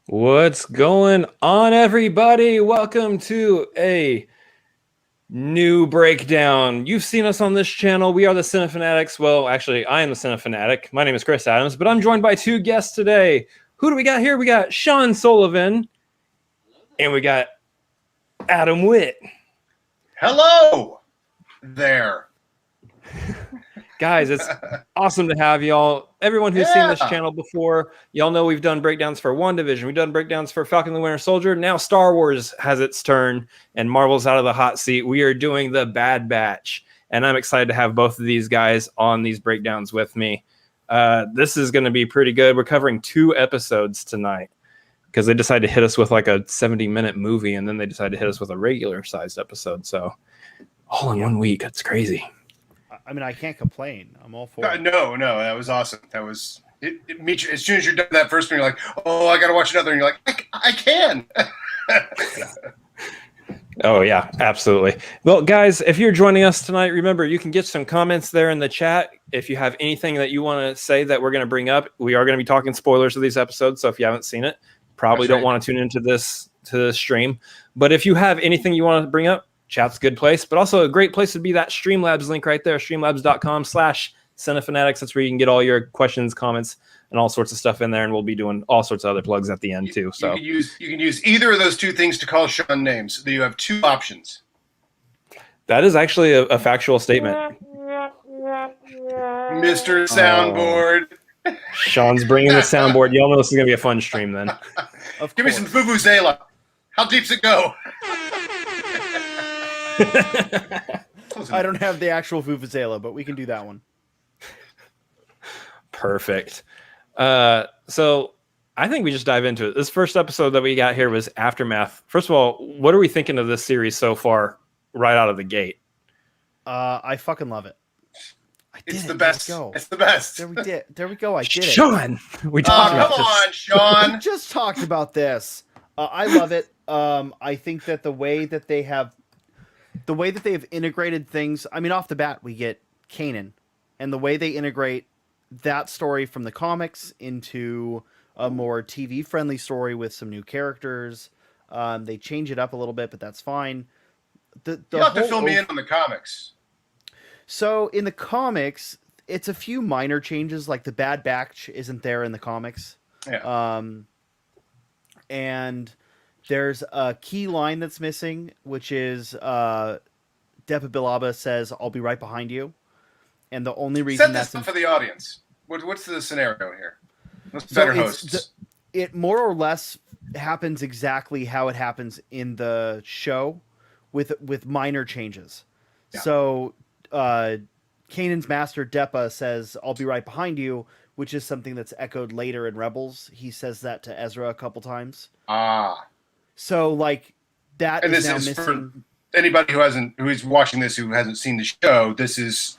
What's going on, everybody? Welcome to a new breakdown. You've seen us on this channel. We are the Cinefanatics. Well, actually, I am the Cinefanatic. My name is Chris Adams, but I'm joined by two guests today. Who do we got here? We got Sean Sullivan, and we got Adam Witt. Hello there. Guys, it's awesome to have y'all. Everyone who's seen this channel before, y'all know we've done breakdowns for WandaVision. We've done breakdowns for Falcon and the Winter Soldier. Now Star Wars has its turn, and Marvel's out of the hot seat. We are doing the Bad Batch, and I'm excited to have both of these guys on these breakdowns with me. This is going to be pretty good. We're covering 2 episodes tonight because they decided to hit us with like a 70-minute movie, and then they decided to hit us with a regular-sized episode. So all in 1 week. That's crazy. I mean, I can't complain. I'm all for it. No, that was awesome. That was it. As soon as you're done that first one, you're like, oh, I got to watch another. And you're like, I can. Oh, yeah, absolutely. Well, guys, if you're joining us tonight, remember, you can get some comments there in the chat. If you have anything that you want to say that we're going to bring up, we are going to be talking spoilers of these episodes. So if you haven't seen it, probably don't want to tune into this stream. But if you have anything you want to bring up, chat's a good place, but also a great place to be that Streamlabs link right there, streamlabs.com/Cinefanatics. That's where you can get all your questions, comments, and all sorts of stuff in there, and we'll be doing all sorts of other plugs at the end too. So you can use either of those two things to call Sean names. You have 2 options. that is actually a factual statement. Mr. Soundboard. Sean's bringing the soundboard. Y'all know this is going to be a fun stream then. Give me some Vuvuzela. How deep's it go? I don't have the actual Vuvuzela, but we can do that one. Perfect. So I think we just dive into it. This first episode that we got here was Aftermath. First of all, what are we thinking of this series so far, right out of the gate? I fucking love it. It's the best. It's the best. There we go. I did it. Sean, we talked about this. Come on, Sean. We just talked about this. I love it. I think that the way that they have integrated things, I mean, off the bat, we get Kanan, and the way they integrate that story from the comics into a more TV-friendly story with some new characters. They change it up a little bit, but that's fine. You'll have to fill me in on the comics. So in the comics, it's a few minor changes, like the Bad Batch isn't there in the comics. Yeah. And there's a key line that's missing, which is Depa Bilaba says, "I'll be right behind you." And the only reason that's for the audience. What's the scenario here? What's better hosts? It more or less happens exactly how it happens in the show, with minor changes. Yeah. So Kanan's master Depa says, "I'll be right behind you," which is something that's echoed later in Rebels. He says that to Ezra a couple times. So like that, and is now missing. For anybody who is watching this who hasn't seen the show, this is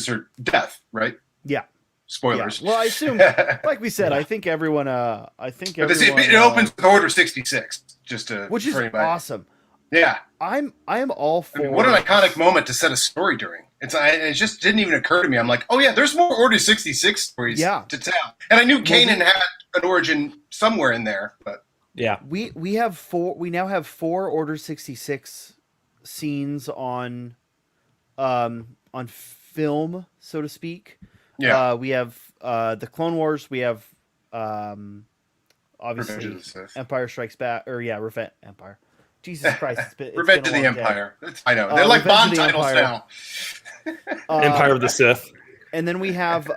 her death, right? Yeah. Spoilers. Yeah. Well, I assume, like we said, I think everyone. It opens with Order 66, which is awesome. Yeah, I am all for. I mean, what an iconic moment to set a story during. It just didn't even occur to me. I'm like, oh yeah, there's more Order 66 stories to tell. And I knew Kanan had an origin somewhere in there, but yeah, we have 4. We now have 4 Order 66 scenes on film, so to speak. Yeah, we have the Clone Wars. We have obviously Empire Strikes Back, or Revenge Empire. Jesus Christ! It's Revenge of the Empire. I know they're like Bond titles now. Empire of the Sith. And then we have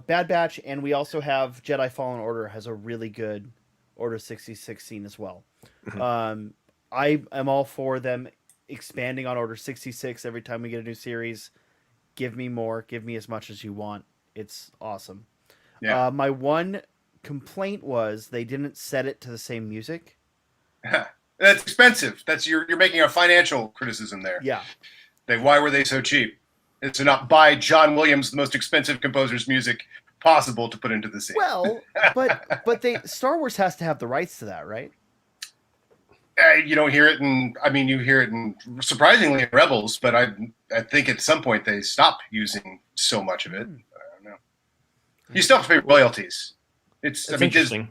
Bad Batch, and we also have Jedi Fallen Order has a really good Order 66 scene as well. Mm-hmm. I am all for them expanding on Order 66 every time we get a new series. Give me more. Give me as much as you want. It's awesome. Yeah. My one complaint was they didn't set it to the same music. That's expensive. You're making a financial criticism there. Yeah. Why were they so cheap? It's to not buy John Williams, the most expensive composer's music possible, to put into the scene. Well, but Star Wars has to have the rights to that, right? You don't hear it you hear it surprisingly in Rebels, but I think at some point they stop using so much of it. I don't know. You still have to pay royalties. It's interesting.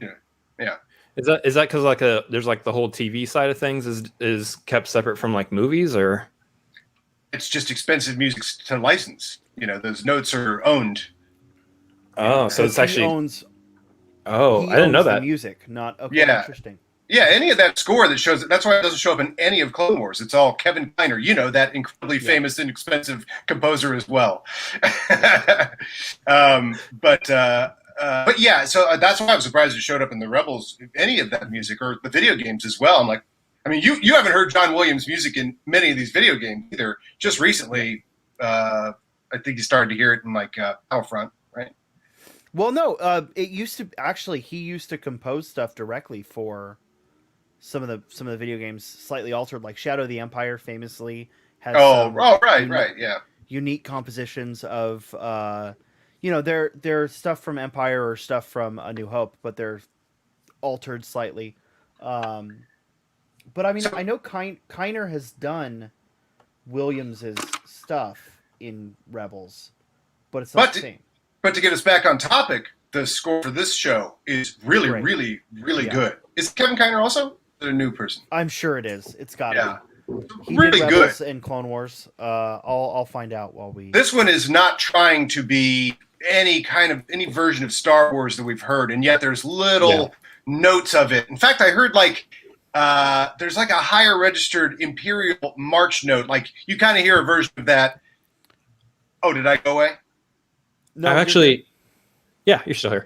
Yeah. Is that because like there's like the whole TV side of things is kept separate from like movies, or it's just expensive music to license. Those notes are owned. Oh, so it's actually owns. Oh, I didn't know that. Music, not okay. Yeah. Interesting. Yeah, any of that score that shows it. That's why it doesn't show up in any of Clone Wars. It's all Kevin Kiner, that incredibly famous and expensive composer as well. But yeah, so that's why I was surprised it showed up in the Rebels, any of that music, or the video games as well. I'm like, I mean, you haven't heard John Williams' music in many of these video games either. Just recently, I think you started to hear it in like Battlefront, right? Well, no, it used to actually. He used to compose stuff directly for some of the video games, slightly altered, like Shadow of the Empire, famously has. Right, yeah. Unique compositions of, they're stuff from Empire or stuff from A New Hope, but they're altered slightly. But I mean, I know Kiner has done Williams's stuff in Rebels, but it's not the same. But to get us back on topic, the score for this show is really, really, really good. Is Kevin Kiner also a new person? I'm sure it is. It's got to be. He really did good Rebels and Clone Wars. I'll find out while we. This one is not trying to be any version of Star Wars that we've heard, and yet there's little notes of it. In fact, I heard there's like a higher registered Imperial March note. Like you kind of hear a version of that. Oh, did I go away? No, I've actually. Yeah, you're still here.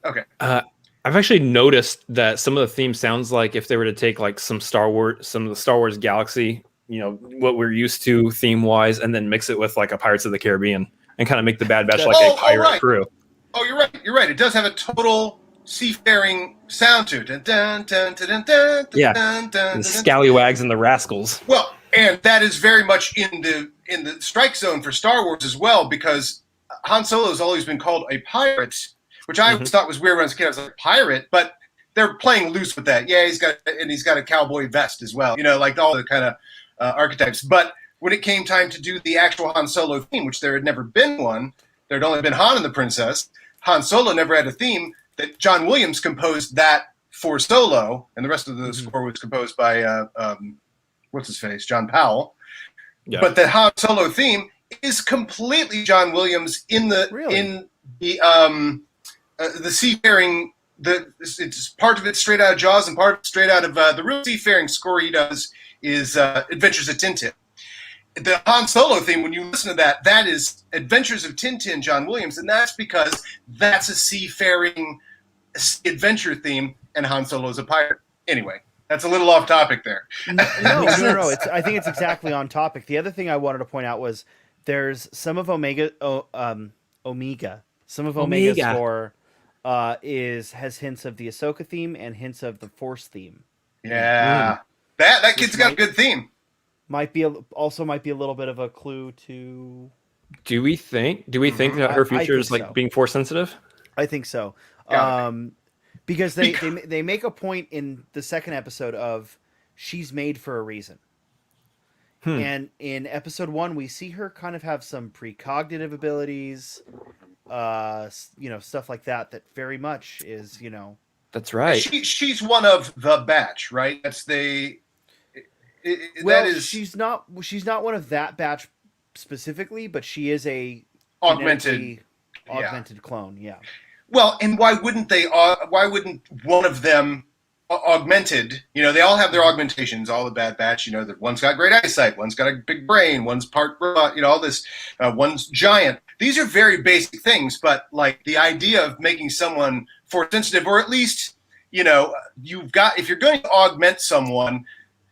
Okay. I've actually noticed that some of the theme sounds like if they were to take like some of the Star Wars Galaxy, what we're used to theme wise, and then mix it with like a Pirates of the Caribbean and kind of make the Bad Batch like a pirate crew. Oh, you're right. You're right. It does have a total seafaring sound to it. Dun, dun, dun, dun, dun, dun, yeah, dun, dun, the scallywags and the rascals. Well, and that is very much in the strike zone for Star Wars as well, because Han Solo has always been called a pirate, which I always thought was weird when I was a kid. I was like, pirate, but they're playing loose with that. Yeah, he's got a cowboy vest as well. Like all the kind of archetypes. But when it came time to do the actual Han Solo theme, which there had never been one, there had only been Han and the Princess. Han Solo never had a theme. That John Williams composed that for Solo, and the rest of the score was composed by what's his face, John Powell. Yeah. But the Han Solo theme is completely John Williams in the seafaring. It's part of it straight out of Jaws and part of it straight out of the real seafaring score he does is Adventures of Tintin. The Han Solo theme, when you listen to that, that is Adventures of Tintin, John Williams, and that's because that's a seafaring adventure theme, and Han Solo is a pirate. Anyway, that's a little off topic there. No. I think it's exactly on topic. The other thing I wanted to point out was there's some of Omega's score has hints of the Ahsoka theme and hints of the Force theme. Yeah, that kid's got a good theme. Might be a little bit of a clue to. Do we think that her future is like being Force sensitive? I think so. Because they make a point in the second episode of she's made for a reason. And in episode 1, we see her kind of have some precognitive abilities, stuff like that very much is, That's right. She's one of the batch, right? That's she's not one of that batch specifically, but she is a augmented clone. Yeah. Well, and why wouldn't one of them augmented? They all have their augmentations. All the Bad Batch. That one's got great eyesight, one's got a big brain, one's part robot. All this. One's giant. These are very basic things, but like the idea of making someone Force sensitive, or at least you've got, if you're going to augment someone,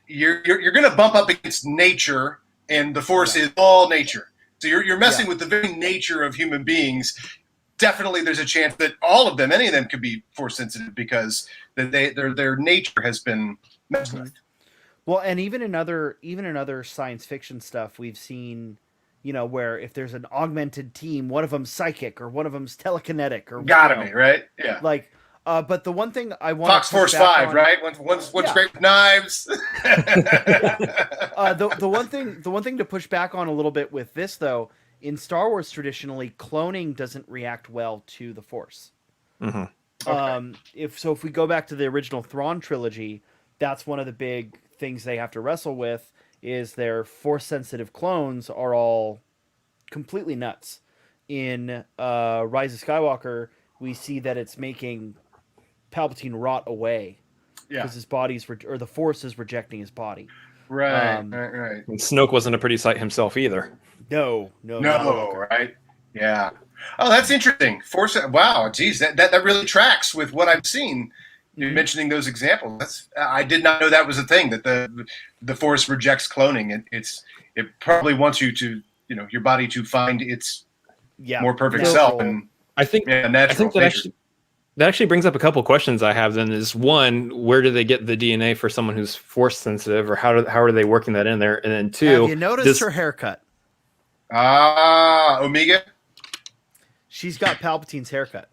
you're going to bump up against nature, and the Force is all nature. So you're messing with the very nature of human beings. Definitely, there's a chance that any of them could be Force sensitive because their nature has been messed with. Well, and even in other science fiction stuff, we've seen, where if there's an augmented team, one of them's psychic or one of them's telekinetic or gotta be right, yeah. Like, but the one thing I want Fox Force 5, right? One's great with knives. The one thing to push back on a little bit with this though. In Star Wars, traditionally, cloning doesn't react well to the Force. Mm-hmm. Okay. If we go back to the original Thrawn trilogy, that's one of the big things they have to wrestle with is their force sensitive clones are all completely nuts. In Rise of Skywalker, we see that it's making Palpatine rot away Yeah. because his body's or the Force is rejecting his body. Right. Um, Right. And Snoke wasn't a pretty sight himself either. No, not at No. all. Right. Yeah. Oh, that's interesting. Force. Wow. Geez, that really tracks with what I've seen. You're Mhm. mentioning those examples. I did not know that was a thing, that the Force rejects cloning. It probably wants you to, your body to find its more perfect natural. self and I think natural nature. that actually brings up a couple questions I have. Then is one, where do they get the DNA for someone who's force sensitive, or how are they working that in there? And then two, Have you noticed her haircut? Omega. She's got Palpatine's haircut.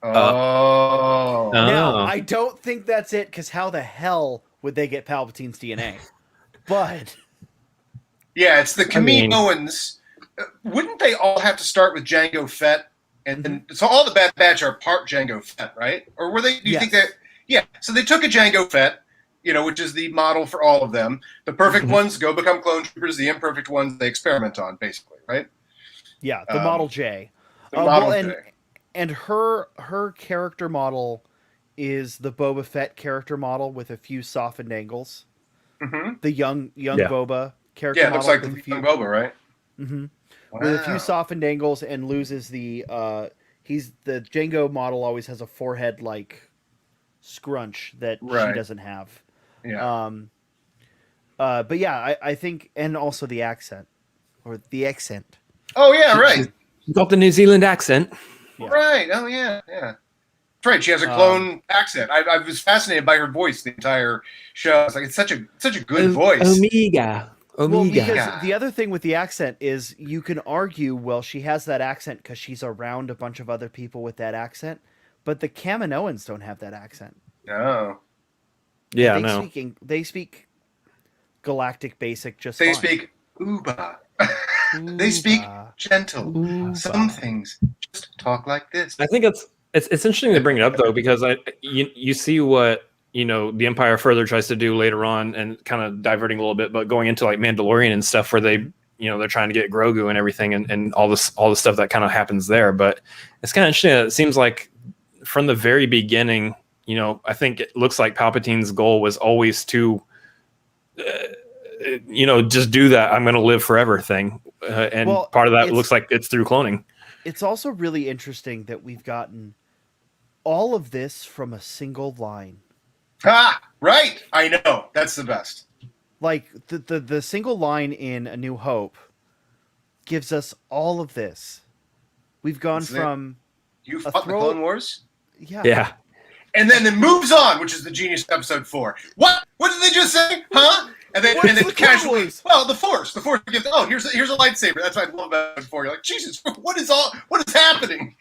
Oh. Now, I don't think that's it, because how the hell would they get Palpatine's DNA? But Yeah, it's the Kaminoans. Wouldn't they all have to start with Jango Fett? And so all the Bad Batch are part Jango Fett, right? Or were they? Do you think that? Yeah. So they took a Jango Fett, which is the model for all of them. The perfect ones go become clone troopers. The imperfect ones they experiment on, basically, right? yeah, the Model J. The Model J. And her character model is the Boba Fett character model with a few softened angles. Mm-hmm. The young Boba character Yeah, it model. looks like the young Boba, right? Mm-hmm. Wow. With a few softened angles and loses the the Jango model always has a forehead like scrunch that she doesn't have. Yeah. But yeah, I think, and also the accent. Oh yeah, right. She's got the New Zealand accent. Yeah. Right. Oh yeah, yeah. That's right. She has a clone accent. I was fascinated by her voice the entire show. It's like it's such a good voice. Omega. Well, because the other thing with the accent is you can argue, well, she has that accent because she's around a bunch of other people with that accent, but the Kaminoans don't have that accent. No. Yeah, They speak Galactic Basic just They fine. speak Uba. They speak gentle. Uba. Some things just talk like this. I think it's interesting to bring it up though, because you see what the Empire further tries to do later on, and kind of diverting a little bit, but going into like Mandalorian and stuff where they they're trying to get Grogu and everything, and all the stuff that kind of happens there. But it's kind of interesting. It seems like from the very beginning, I think it looks like Palpatine's goal was always to just do that I'm going to live forever thing, and part of that looks like it's through cloning. It's also really interesting that we've gotten all of this from a single line. Ah, right. I know. That's the best. Like the single line in A New Hope gives us all of this. We've gone from you fought the Clone Wars? Yeah. And then it moves on, which is the genius episode 4. What? What did they just say? Huh? And then casually, well, the Force gives. Oh, here's a lightsaber. That's what I love about episode 4. You're like, Jesus, what is happening?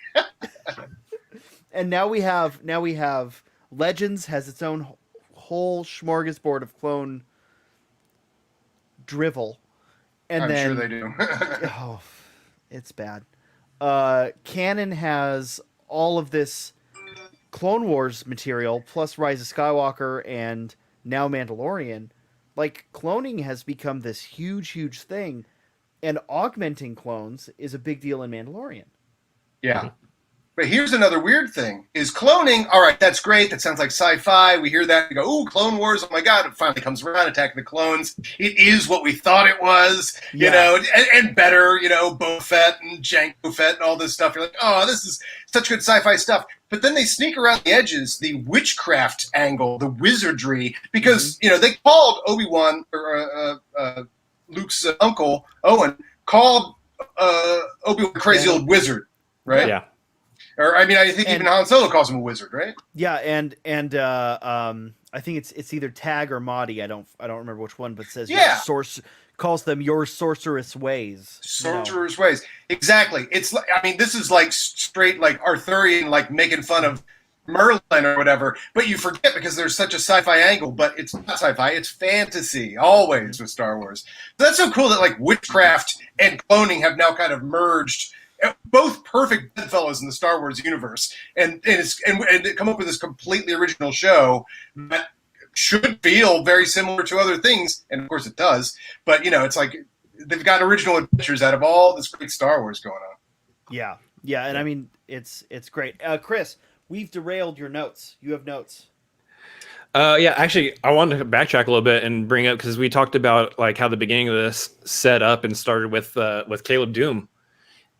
And now we have Legends has its own whole smorgasbord of clone drivel, and I'm then sure they do. oh, it's bad. Canon has all of this Clone Wars material plus Rise of Skywalker and now Mandalorian. Like, cloning has become this huge thing, and augmenting clones is a big deal in Mandalorian. Yeah. But here's another weird thing, is cloning, all right, that's great, that sounds like sci-fi, we hear that, we go, ooh, Clone Wars, oh my god, it finally comes around, attacking the clones, it is what we thought it was, and better, Boba Fett and Jango Fett and all this stuff, you're like, oh, this is such good sci-fi stuff, but then they sneak around the edges, the witchcraft angle, the wizardry, because, they called Obi-Wan, or Luke's uncle, Owen, called Obi-Wan crazy old wizard, right? Yeah. Or I think even Han Solo calls him a wizard, right? Yeah, and I think it's either Tag or Mahdi. I don't remember which one, but says calls them your sorceress ways. Sorceress ways, exactly. It's like this is like straight like Arthurian, like making fun of Merlin or whatever. But you forget because there's such a sci-fi angle, but it's not sci-fi; it's fantasy always with Star Wars. So that's so cool that like witchcraft and cloning have now kind of merged. both perfect bedfellows in the Star Wars universe, and come up with this completely original show that should feel very similar to other things, and of course it does. But it's like they've got original adventures out of all this great Star Wars going on. Yeah, and I mean it's great. Chris, we've derailed your notes. You have notes. Yeah, actually, I wanted to backtrack a little bit and bring up because we talked about like how the beginning of this set up and started with Caleb Doom,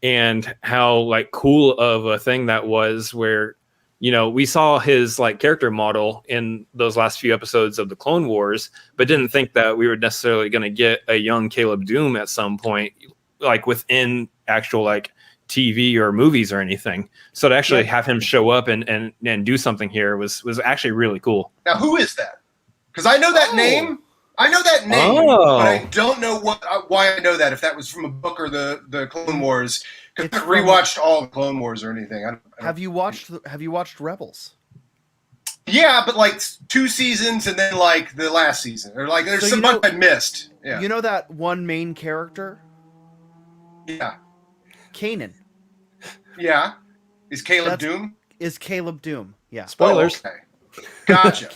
and how like cool of a thing that was. Where we saw his like character model in those last few episodes of the Clone Wars, but didn't think that we were necessarily going to get a young Caleb Doom at some point, like within actual like TV or movies or anything. So to actually have him show up and do something here was actually really cool. Now, who is that? Because I know that name. I know that name, but I don't know why I know that. If that was from a book or the Clone Wars, because I haven't rewatched all the Clone Wars or anything. Have you watched Rebels? Yeah, but like 2 seasons and then like the last season, or like there's some bunch I missed. Yeah. You know that one main character? Yeah. Kanan. Yeah. Is Caleb Doom? Is Caleb Doom? Yeah. Spoilers. Oh, okay. Gotcha.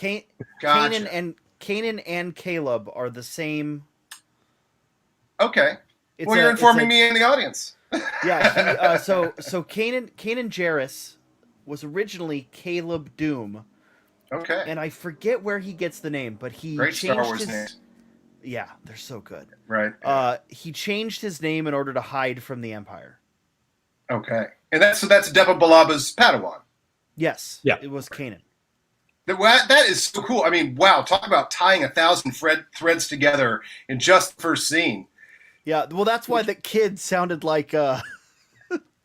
Kanan and Caleb are the same. Okay. You're informing me and the audience. Yeah. So Kanan Jarrus was originally Caleb Doom. Okay. And I forget where he gets the name, but he Great changed Star Wars names. Yeah, they're so good. Right. He changed his name in order to hide from the Empire. Okay. And that's Depa Balaba's Padawan. Yes. Yeah. It was Kanan. That is so cool. I mean, wow, talk about tying 1,000 threads together in just the first scene. Yeah, well, that's why the kid sounded like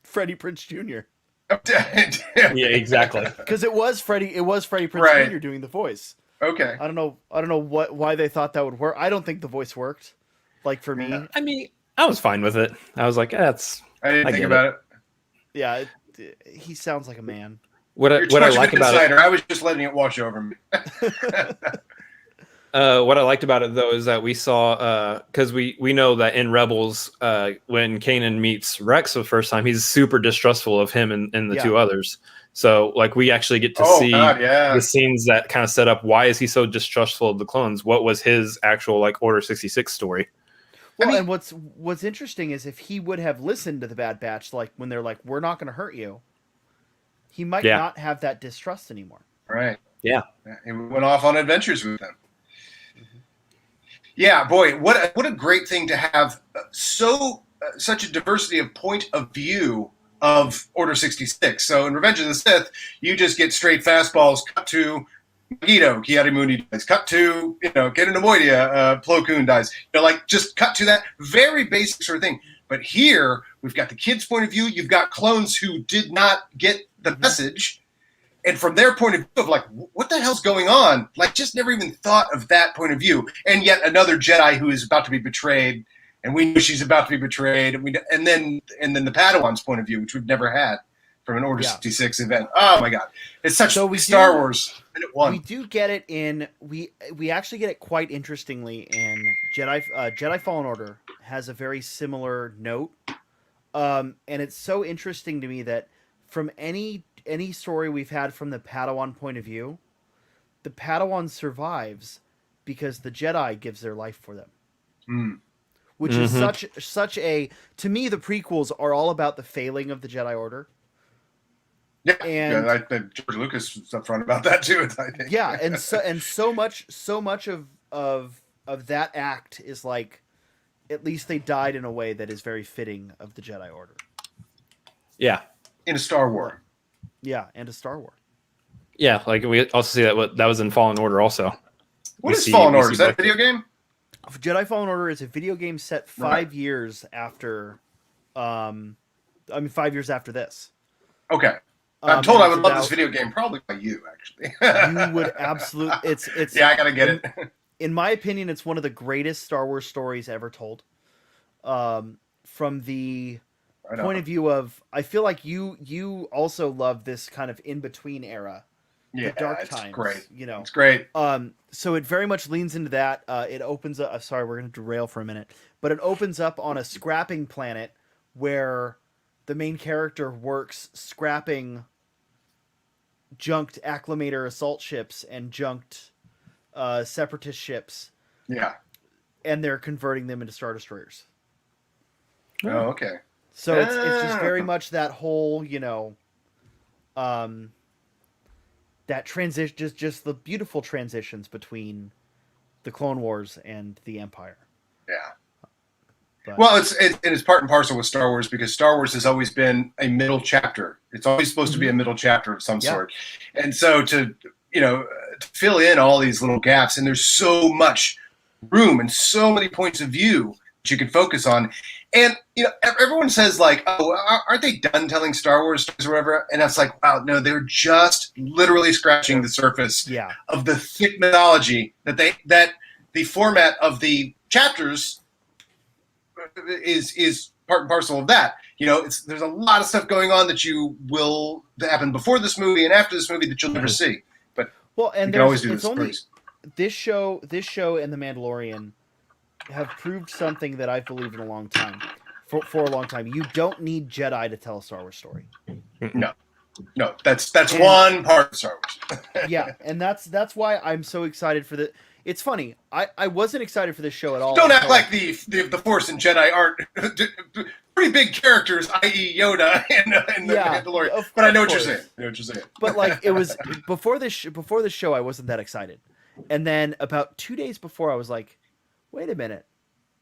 Freddie Prinze Jr. Yeah, exactly. Because it was Freddie Prinze Jr. doing the voice. Okay. I don't know why they thought that would work. I don't think the voice worked. Like for me. I mean, I was fine with it. I was like, I didn't think about it. Yeah, he sounds like a man. What I like about it, I was just letting it wash over me. What I liked about it though is that we saw because we know that in Rebels when Kanan meets Rex for the first time, he's super distrustful of him and the two others. So like we actually get to see the scenes that kind of set up why is he so distrustful of the clones? What was his actual like Order 66 story? Well, and what's interesting is if he would have listened to the Bad Batch, like when they're like, "We're not going to hurt you," he might not have that distrust anymore. Right. Yeah. He went off on adventures with them. Mm-hmm. Yeah, boy, what a great thing to have such a diversity of point of view of Order 66. So in Revenge of the Sith, you just get straight fastballs, cut to Magneto, Ki-Adi-Mundi dies, cut to, Kenan Nemoidia, Plo Koon dies. Like just cut to that very basic sort of thing. But here, we've got the kids' point of view, you've got clones who did not get the message, and from their point of view of like, what the hell's going on? Like, just never even thought of that point of view. And yet another Jedi who is about to be betrayed, and we know she's about to be betrayed, and then the Padawan's point of view, which we've never had from an Order 66 event. Oh my God, it's such Star Wars. We do get it in. We actually get it quite interestingly in Jedi Fallen Order has a very similar note, and it's so interesting to me that from any story we've had from the Padawan point of view, the Padawan survives because the Jedi gives their life for them. Mm. Which is such a, to me, the prequels are all about the failing of the Jedi Order. Yeah, and George Lucas was upfront about that too. I think. Yeah, and so much of that act is like, at least they died in a way that is very fitting of the Jedi Order. Yeah, in a Star Wars. Yeah, and a Star Wars. Yeah, like we also see that was in Fallen Order also. What is Fallen Order? Is that a video game? Jedi Fallen Order is a video game set 5 years after, 5 years after this. Okay. I'm told I would love this video game, probably by you, actually. You would absolutely. It's. Yeah, I gotta get it. In my opinion, it's one of the greatest Star Wars stories ever told. From the point of view of, I feel like you also love this kind of in between era. Yeah, the dark it's times. Great. It's great. So it very much leans into that. It opens up. Sorry, we're going to derail for a minute, but it opens up on a scrapping planet where the main character works scrapping junked acclimator assault ships and junked separatist ships. Yeah. And they're converting them into Star Destroyers. Oh, okay. So it's just very much that whole, that transition, just the beautiful transitions between the Clone Wars and the Empire. Yeah. But, Well, it's part and parcel with Star Wars because Star Wars has always been a middle chapter. It's always supposed to be a middle chapter of some sort. And so to fill in all these little gaps, and there's so much room and so many points of view that you can focus on. And, everyone says like, oh, aren't they done telling Star Wars stories or whatever? And it's like, wow, no, they're just literally scratching the surface of the thick mythology that the format of the chapters is part and parcel of that. There's a lot of stuff going on that happened before this movie and after this movie that you'll never see. But and you can always do this. This show and The Mandalorian have proved something that I've believed in a long time. For a long time, you don't need Jedi to tell a Star Wars story. No, that's one part of Star Wars. Yeah, and that's why I'm so excited for the. It's funny. I wasn't excited for this show at all. Don't act like the Force and Jedi aren't pretty big characters, i.e. Yoda and the Mandalorian. But I know what you're saying. But like it was before the show, I wasn't that excited, and then about 2 days before, I was like, wait a minute,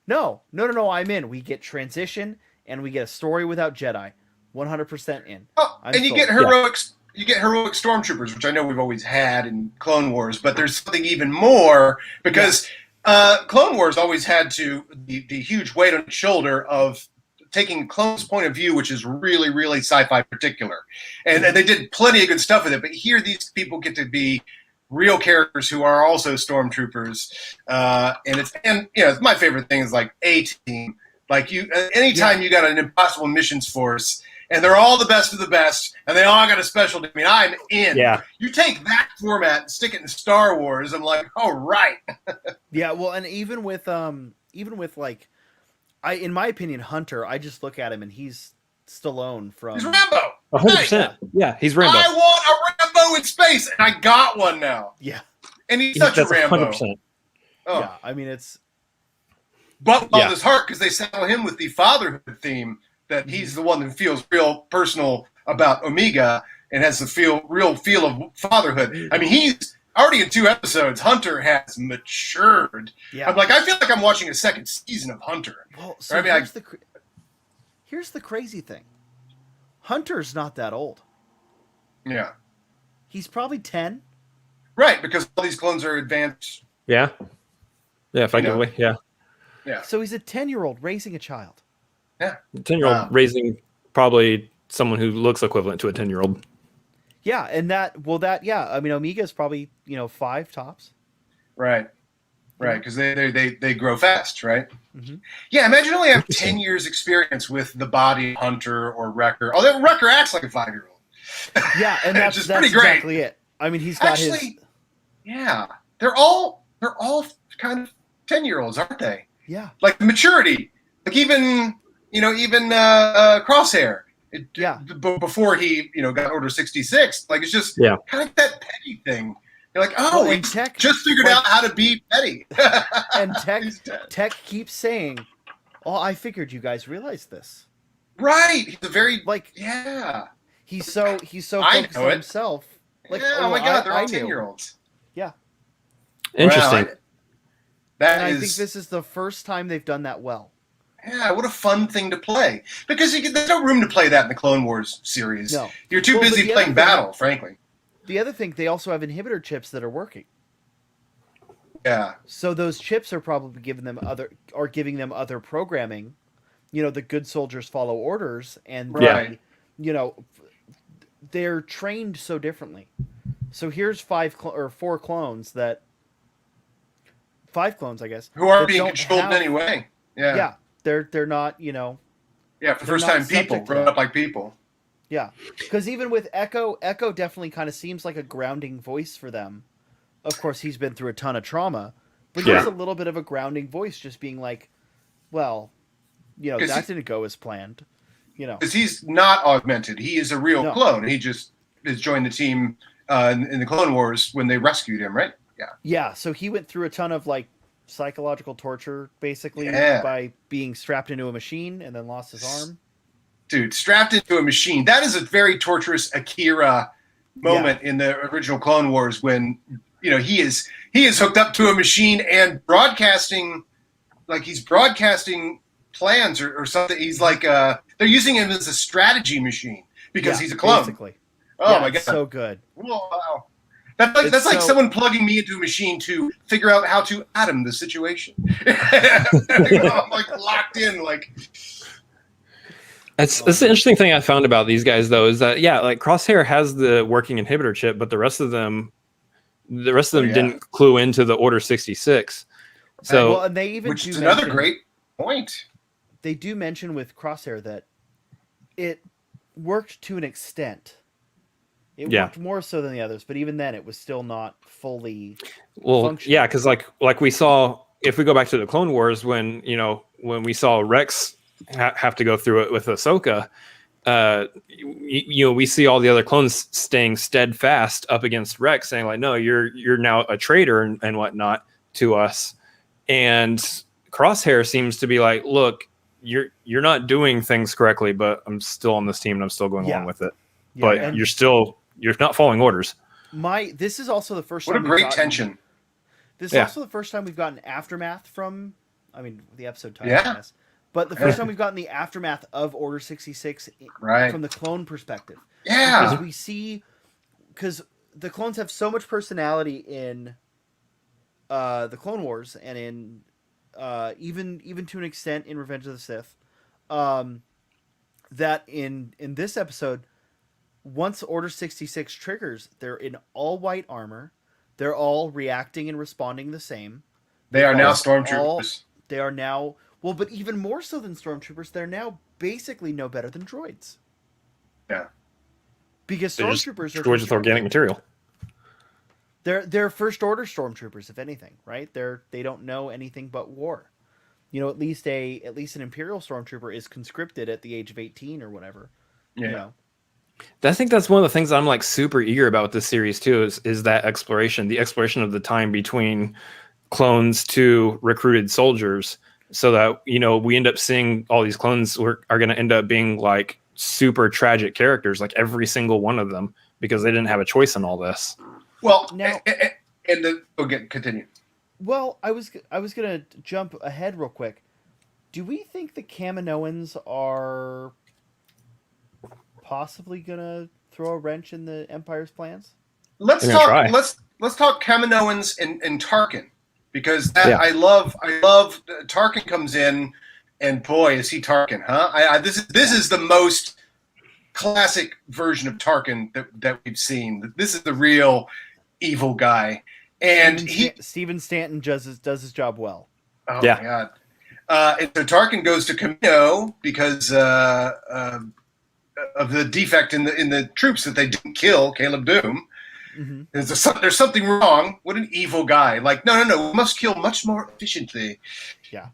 no, I'm in. We get transition and we get a story without Jedi, 100% in. Oh, and you get heroics. You get heroic stormtroopers, which I know we've always had in Clone Wars, but there's something even more because Clone Wars always had the huge weight on its shoulder of taking Clone's point of view, which is really, really sci-fi particular. And they did plenty of good stuff with it, but here these people get to be real characters who are also stormtroopers. And my favorite thing is like A-Team. Like anytime you got an impossible missions force, and they're all the best of the best, and they all got a specialty. I mean, I'm in. Yeah. You take that format and stick it in Star Wars, I'm like, all right. Yeah, well, and even with like, in my opinion, Hunter, I just look at him and he's Stallone from. He's Rambo. 100%. Yeah, he's Rambo. I want a Rambo in space, and I got one now. Yeah. And he's such a Rambo. 100%. Oh. Yeah, I mean it's. But his heart, because they saddle him with the fatherhood theme. That he's the one that feels real personal about Omega and has the real feel of fatherhood. I mean, he's already in 2 episodes. Hunter has matured. Yeah. I'm like, I feel like I'm watching a second season of Hunter. Well, so here's the crazy thing. Hunter's not that old. Yeah. He's probably 10. Right, because all these clones are advanced. Yeah. Yeah, effectively. Yeah. Yeah. So he's a 10-year-old raising a child. Yeah. 10-year-old raising probably someone who looks equivalent to a 10-year-old. Yeah, and I mean, Omega is probably 5 tops. Right, because they grow fast, right? Mm-hmm. Yeah, imagine only have 10 years experience with the body of Hunter or Wrecker. Although Wrecker acts like a 5-year-old. Yeah, and that's pretty great. Exactly it. I mean, he's got his. Yeah, they're all kind of 10-year-olds, aren't they? Yeah, like the maturity, like even Crosshair. Before he got Order 66, like it's just kind of like that petty thing. You're like, oh, he just figured out how to be petty. And Tech keeps saying, "Oh, I figured you guys realized this." Right. He's a very He's so focused on himself. Like, oh my God, they're all 10-year-olds. Yeah. Interesting. Wow, I think this is the first time they've done that well. Yeah, what a fun thing to play. Because there's no room to play that in the Clone Wars series. No. You're too busy playing battle, frankly. The other thing, they also have inhibitor chips that are working. Yeah. So those chips are probably giving them other programming. The good soldiers follow orders, and they're trained so differently. So here's 4 clones that 5 clones, I guess, who aren't being controlled in any way. Yeah. Yeah. They're not, Yeah, for the first time, people grown up like people. Yeah, because even with Echo definitely kind of seems like a grounding voice for them. Of course, he's been through a ton of trauma, but there's a little bit of a grounding voice, just being like, well, that didn't go as planned. You know, because he's not augmented. He is a real No. clone. He just has joined the team in the Clone Wars when they rescued him, right? Yeah. Yeah, so he went through a ton of like psychological torture basically Yeah. by being strapped into a machine and then lost his arm. Dude, strapped into a machine. That is a very torturous Akira moment in the original Clone Wars when he is hooked up to a machine and broadcasting, like he's broadcasting plans or something. He's like they're using him as a strategy machine because he's a clone. Basically. Oh my god, so good. Wow. That's like someone plugging me into a machine to figure out how to atom the situation. I'm like locked in, like. That's the interesting thing I found about these guys, though, is that like Crosshair has the working inhibitor chip, but the rest of them didn't clue into the Order 66. So, and they even which is another great point. They do mention with Crosshair that it worked to an extent. It worked more so than the others, but even then, it was still not fully. Functional. Yeah, because like we saw, if we go back to the Clone Wars, when we saw Rex have to go through it with Ahsoka, we see all the other clones staying steadfast up against Rex, saying like, "No, you're now a traitor and whatnot to us." And Crosshair seems to be like, "Look, you're not doing things correctly, but I'm still on this team and I'm still going along with it. But you're not following orders." This is also the first time. What a great tension! This is also the first time we've gotten aftermath from. I mean, the episode title. Yes. But the first time we've gotten the aftermath of Order 66 from the clone perspective. Yeah. Because we see, because the clones have so much personality in the Clone Wars and in even to an extent in Revenge of the Sith, that in this episode, once Order 66 triggers, they're in all white armor. They're all reacting and responding the same. They are now stormtroopers. They are now... Well, but even more so than stormtroopers, they're now basically no better than droids. Yeah. Because stormtroopers are droids with organic material. They're first order stormtroopers, if anything, right? They don't know anything but war. At least an Imperial stormtrooper is conscripted at the age of 18 or whatever. Yeah. I think that's one of the things I'm like super eager about with this series too, is that exploration, the exploration of the time between clones to recruited soldiers. So that, we end up seeing all these clones are going to end up being like super tragic characters, like every single one of them, because they didn't have a choice in all this. Well, continue. Well, I was going to jump ahead real quick. Do we think the Kaminoans are possibly going to throw a wrench in the Empire's plans? Let's talk Kaminoans and Tarkin. Because I love Tarkin comes in, and boy is he Tarkin, huh? This is the most classic version of Tarkin that we've seen. This is the real evil guy, and Stephen Stanton does his job well. Oh my god! And so Tarkin goes to Kamino because of the defect in the troops that they didn't kill Caleb Doom. Mm-hmm. There's something wrong. What an evil guy! Like, no, we must kill much more efficiently. Yeah,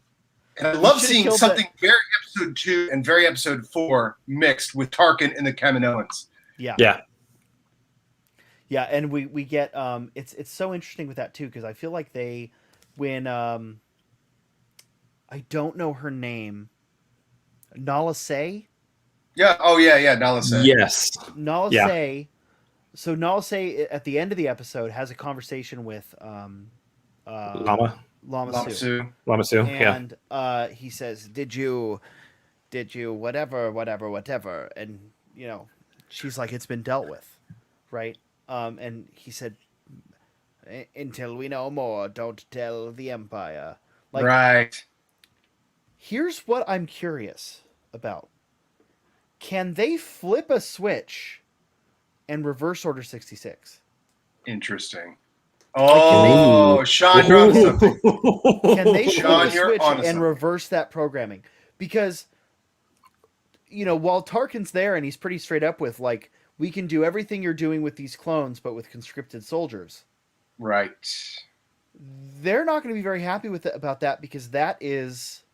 and I love seeing something very episode 2 and very episode 4 mixed with Tarkin and the Kaminoans. Yeah, and we get it's so interesting with that too, because I feel like when I don't know her name, Nala Se. Yeah. Oh yeah, Nala Se. Yes, Nala Se. So Nala Se at the end of the episode has a conversation with Lama Su. And he says, "Did you whatever?" And she's like, "It's been dealt with," right? And he said, "Until we know more, don't tell the Empire." Like, right. Here's what I'm curious about: can they flip a switch and reverse Order 66? Interesting. Oh, Sean, you're on something. Can they flip a switch and reverse that programming? Because, while Tarkin's there and he's pretty straight up with, like, we can do everything you're doing with these clones, but with conscripted soldiers. Right. They're not going to be very happy about that, because that is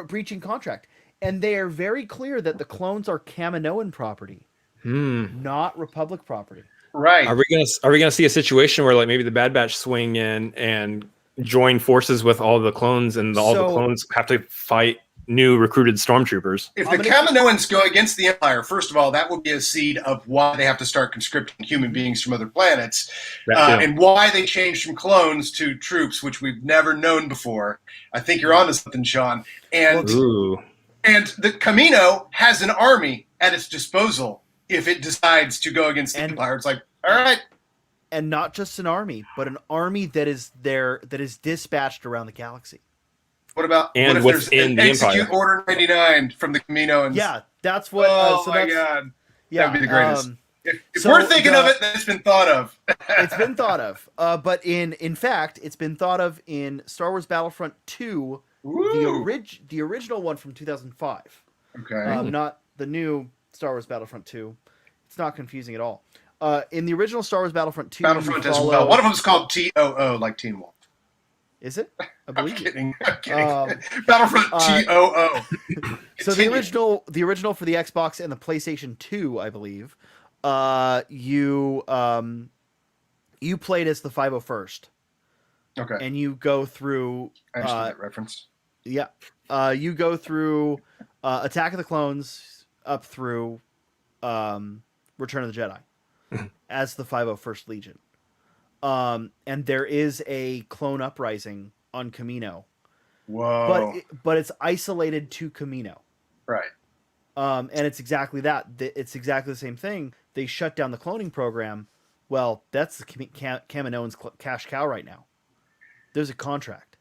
breaching contract, and they are very clear that the clones are Kaminoan property, not Republic property. Right. Are we gonna see a situation where like maybe the Bad Batch swing in and join forces with all the clones, and all the clones have to fight new recruited stormtroopers? If the Kaminoans go against the Empire, first of all, that would be a seed of why they have to start conscripting human beings from other planets, and why they changed from clones to troops, which we've never known before. I think you're onto something, Sean. And the Kamino has an army at its disposal if it decides to go against the Empire. It's like, all right. And not just an army, but an army that is dispatched around the galaxy. What if there's an execute Empire? Order 99 from the Kaminoans? Yeah, that's what. My God. Yeah, that would be the greatest. If we're thinking of it, then it's been thought of. It's been thought of. But in fact, it's been thought of in Star Wars Battlefront 2, the original one from 2005. Okay. Not the new Star Wars Battlefront 2. It's not confusing at all. In the original Star Wars Battlefront 2, Battlefront as well. One of them is called TOO, like Teen Wolf. Is it? I believe. I'm kidding. Battlefront TOO. So the original for the Xbox and the PlayStation 2, I believe, you played as the 501st. Okay. And you go through. I understand that reference. Yeah. You go through Attack of the Clones up through Return of the Jedi as the 501st Legion. And there is a clone uprising on Kamino. Whoa. But it's isolated to Kamino. Right. And it's exactly that. It's exactly the same thing. They shut down the cloning program. Well, that's the Kaminoans' cash cow right now. There's a contract.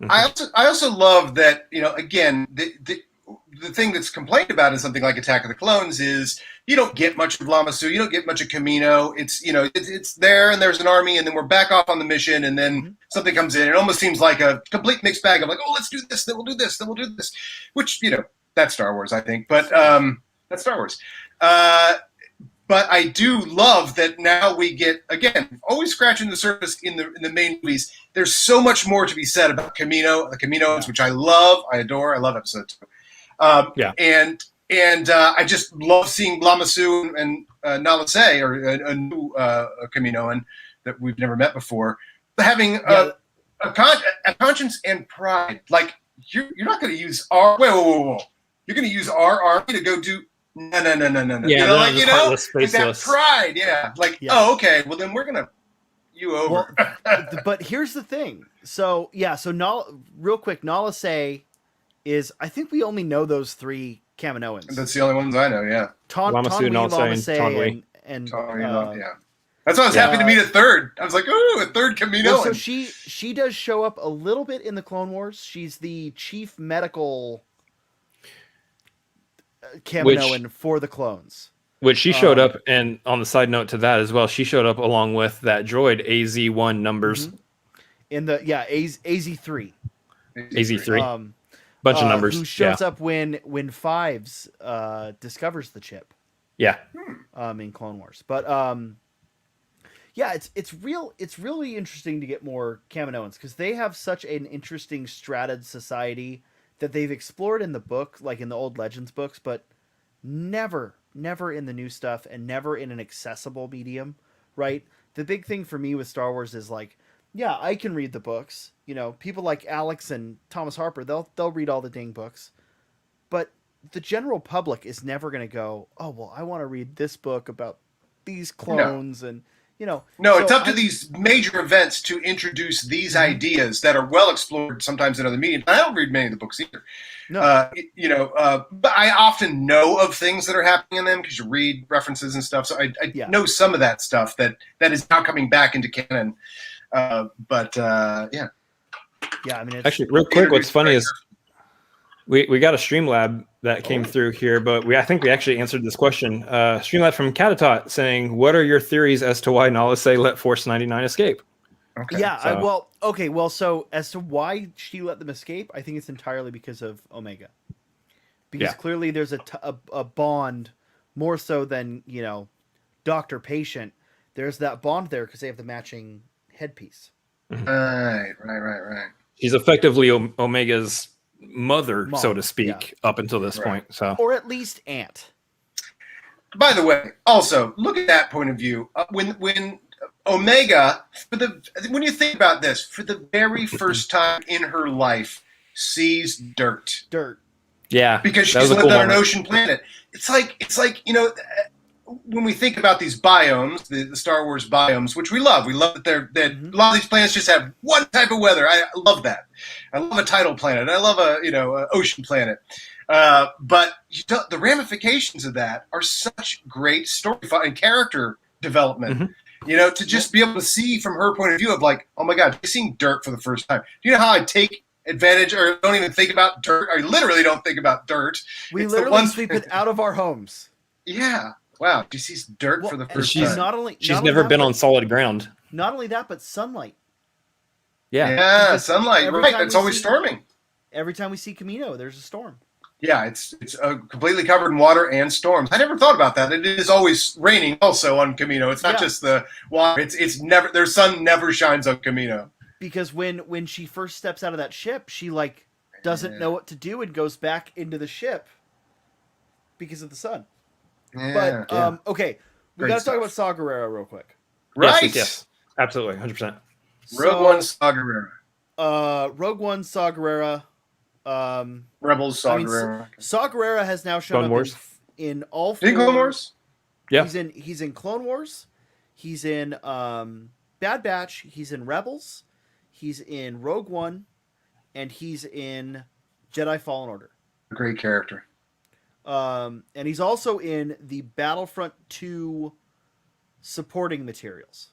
I also love that, again, the thing that's complained about in something like Attack of the Clones is you don't get much of Lama Su, you don't get much of Kamino. It's it's there, and there's an army, and then we're back off on the mission, and then something comes in. It almost seems like a complete mixed bag of like, oh, let's do this, then we'll do this, then we'll do this, which that's Star Wars, I think, but that's Star Wars. But I do love that now we get, again, always scratching the surface in the main movies. There's so much more to be said about Kamino, the Kaminoans, which I love, I adore, I love episode 2. And I just love seeing Lama Su and Nala Se, or a new Kaminoan that we've never met before, having a conscience and pride. Like, you're not going to use our... Whoa. You're going to use our army to go do... No. Yeah, like that pride. Yeah. Like, oh, okay. Well, then we're going to... You over. Well, but here's the thing. So, Nala, real quick, Nala Se is... I think we only know those 3 Kaminoans. That's the only ones I know, yeah. Lama Su, Nala Se, and yeah. That's why I was happy to meet a third. I was like, ooh, a third Kaminoan. Well, so she does show up a little bit in the Clone Wars. She's the chief medical Kaminoan for the clones. Which she showed up, and on the side note to that as well, she showed up along with that droid AZ1 numbers. In the AZ3. AZ3. Bunch of numbers. Who shows up when Fives discovers the chip. Yeah. In Clone Wars. But it's really interesting to get more Kaminoans because they have such an interesting strated society that they've explored in the book, like in the old Legends books, but never in the new stuff and never in an accessible medium, right? The big thing for me with Star Wars is like, yeah, I can read the books. People like Alex and Thomas Harper, they'll read all the dang books. But the general public is never going to go, oh, well, I want to read this book about these clones and No, it's up to these major events to introduce these ideas that are well explored sometimes in other mediums. I don't read many of the books either. No. But I often know of things that are happening in them because you read references and stuff. So I know some of that stuff that is now coming back into canon. Yeah. Yeah, I mean, actually, real quick, what's funny is we got a Streamlab that came through here, but I think we actually answered this question. Streamlab from Catatot saying, "What are your theories as to why Nala Se let Force 99 escape?" Okay. Yeah, so as to why she let them escape, I think it's entirely because of Omega. Because clearly there's a bond more so than doctor patient. There's that bond there because they have the matching headpiece. Right. She's effectively Omega's mother, Mom, so to speak, up until this point. So, or at least aunt. By the way, also look at that point of view. When Omega, when you think about this, for the very first time in her life, sees dirt. Yeah, because she's lived on an ocean planet. It's like when we think about these biomes, the Star Wars biomes, which we love that a lot of these planets just have one type of weather. I love that. I love a tidal planet. I love a ocean planet. But the ramifications of that are such great story and character development. To just be able to see from her point of view of like, oh my God, she's seeing dirt for the first time. Do you know how I take advantage or don't even think about dirt? I literally don't think about dirt. We literally sweep it out of our homes. Yeah. Wow. She sees dirt for the first time. She's never been on solid ground. Not only that, but sunlight. Yeah, sunlight. Right. It's always storming. Every time we see Camino, there's a storm. Yeah, it's completely covered in water and storms. I never thought about that. It is always raining also on Camino. It's not just the water. It's never, their sun never shines on Camino. Because when she first steps out of that ship, she doesn't know what to do and goes back into the ship because of the sun. Yeah, but okay, we got to talk about Saw Gerrera real quick. Right? Yes, absolutely, 100%. Rogue One, Saw Gerrera. Rogue One, Saw Gerrera. Rebels, Saw Gerrera. Saw Gerrera has now shown up in all four. In Clone Wars? Yeah. He's in Clone Wars. He's in Bad Batch. He's in Rebels. He's in Rogue One. And he's in Jedi Fallen Order. A great character. And he's also in the Battlefront 2 supporting materials.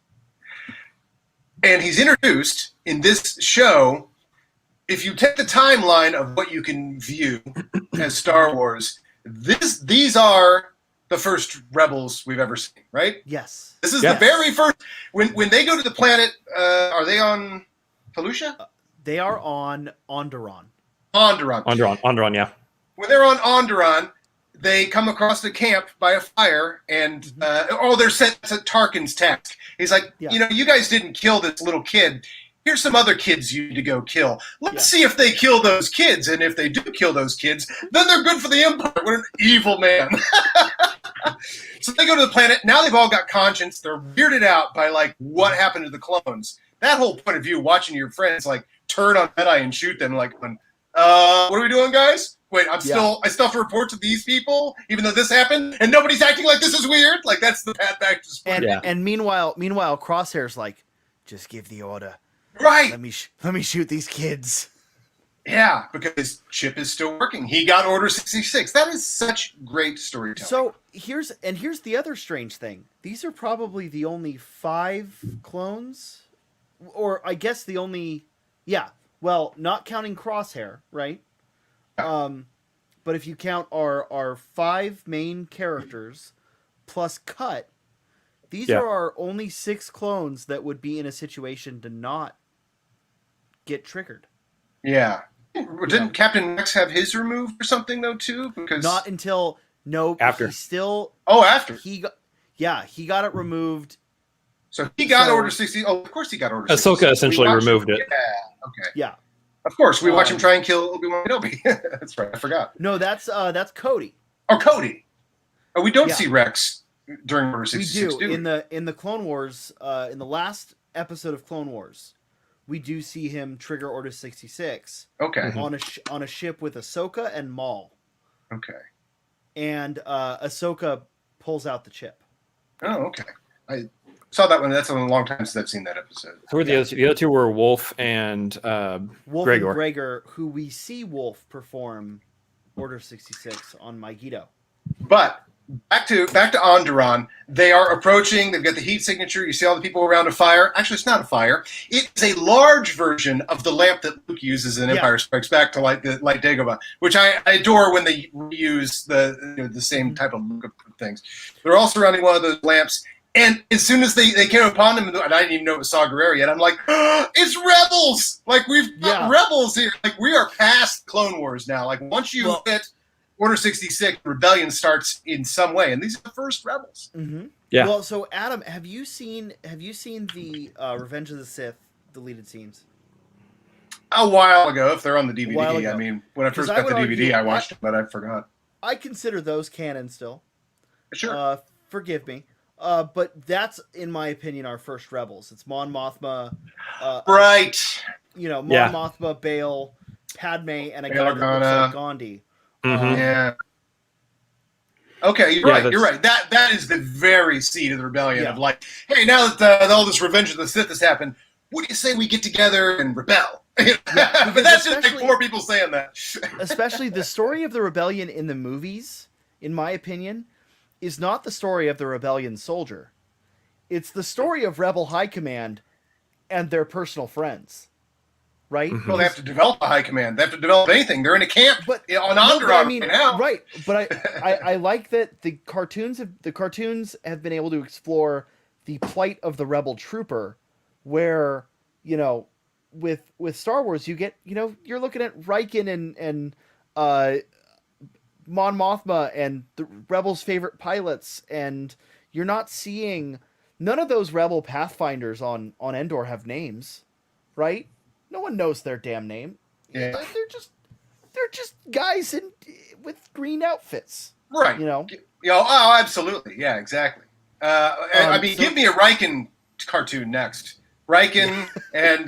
And he's introduced in this show. If you take the timeline of what you can view as Star Wars, these are the first Rebels we've ever seen, right? Yes. This is the very first. When they go to the planet, are they on Felucia? They are on Onderon. Onderon, yeah. When they're on Onderon, they come across the camp by a fire, and they're sent to Tarkin's task. He's like, you guys didn't kill this little kid. Here's some other kids you need to go kill. Let's see if they kill those kids. And if they do kill those kids, then they're good for the Empire. What an evil man. So they go to the planet. Now they've all got conscience. They're weirded out by like what happened to the clones. That whole point of view, watching your friends like turn on Jedi and shoot them like, what are we doing, guys? Wait, I still have to report to these people, even though this happened, and nobody's acting like this is weird. Like that's the path back to sport. And meanwhile, Crosshair's like, just give the order. Right. Let me shoot these kids. Yeah, because his chip is still working. He got Order 66. That is such great storytelling. So here's the other strange thing. These are probably the only 5 clones, or I guess the only, not counting Crosshair, right? But if you count our 5 main characters plus Cut, these are our only 6 clones that would be in a situation to not get triggered. Yeah. Didn't Captain Rex have his removed or something though too? Because not until after. He still after he got it removed. So he got Order 60. Oh, of course he got Order 60. Ahsoka essentially removed it. Yeah. Okay. Yeah. Of course, we watch him try and kill Obi-Wan Kenobi. That's right. I forgot. No, that's Cody. Oh, Cody. Oh, we don't see Rex during Order 66. We do in the Clone Wars. In the last episode of Clone Wars, we do see him trigger Order 66. Okay. On a ship with Ahsoka and Maul. Okay. And Ahsoka pulls out the chip. Oh, okay. I saw that one. That's a long time since I've seen that episode. Who were the other two? The other two were Wolf and Gregor. And Gregor, who we see Wolf perform Order 66 on Megiddo. But back to Onderon. They are approaching. They've got the heat signature. You see all the people around a fire. Actually, it's not a fire. It's a large version of the lamp that Luke uses in Empire Strikes Back to light Dagobah, which I adore when they reuse the same type of look of things. They're all surrounding one of those lamps. And as soon as they came upon them, and I didn't even know it was Saw Gerrera yet, I'm like, it's Rebels! Like, we've got Rebels here. Like, we are past Clone Wars now. Like, once you hit Order 66, Rebellion starts in some way. And these are the first Rebels. Mm-hmm. Yeah. Well, so, Adam, have you seen the Revenge of the Sith deleted scenes? A while ago, if they're on the while DVD. ago. I mean, when I 'Cause first I got the would DVD, argue I watched it, but I forgot. I consider those canon still. Sure. Forgive me. But that's, in my opinion, our first Rebels. It's Mon Mothma. Right. Mon Yeah. Mothma, Bail, Padme, and a Bail guy that looks Organa. like Gandhi. Mhm. Yeah. Okay, you're Yeah, right. You're that's- right. That is the very seed of the rebellion Yeah. of like, hey, now that all this Revenge of the Sith has happened, what do you say we get together and rebel? But that's just like especially- 4 people saying that. Especially the story of the rebellion in the movies, in my opinion, is not the story of the rebellion soldier. It's the story of Rebel High Command and their personal friends. Right? Mhm. Well, they have to develop a high command. They have to develop anything. They're in a camp But on no, Onderon but I mean, right now. right? But I like that the cartoons have been able to explore the plight of the rebel trooper, where with Star Wars you get you're looking at Riken and Mon Mothma and the rebels' favorite pilots, and you're not seeing none of those rebel pathfinders on Endor have names, right? No one knows their damn name. Yeah. They're just guys with green outfits. Right. Oh, absolutely. Yeah, exactly. I mean, give me a Riken cartoon next. Riken and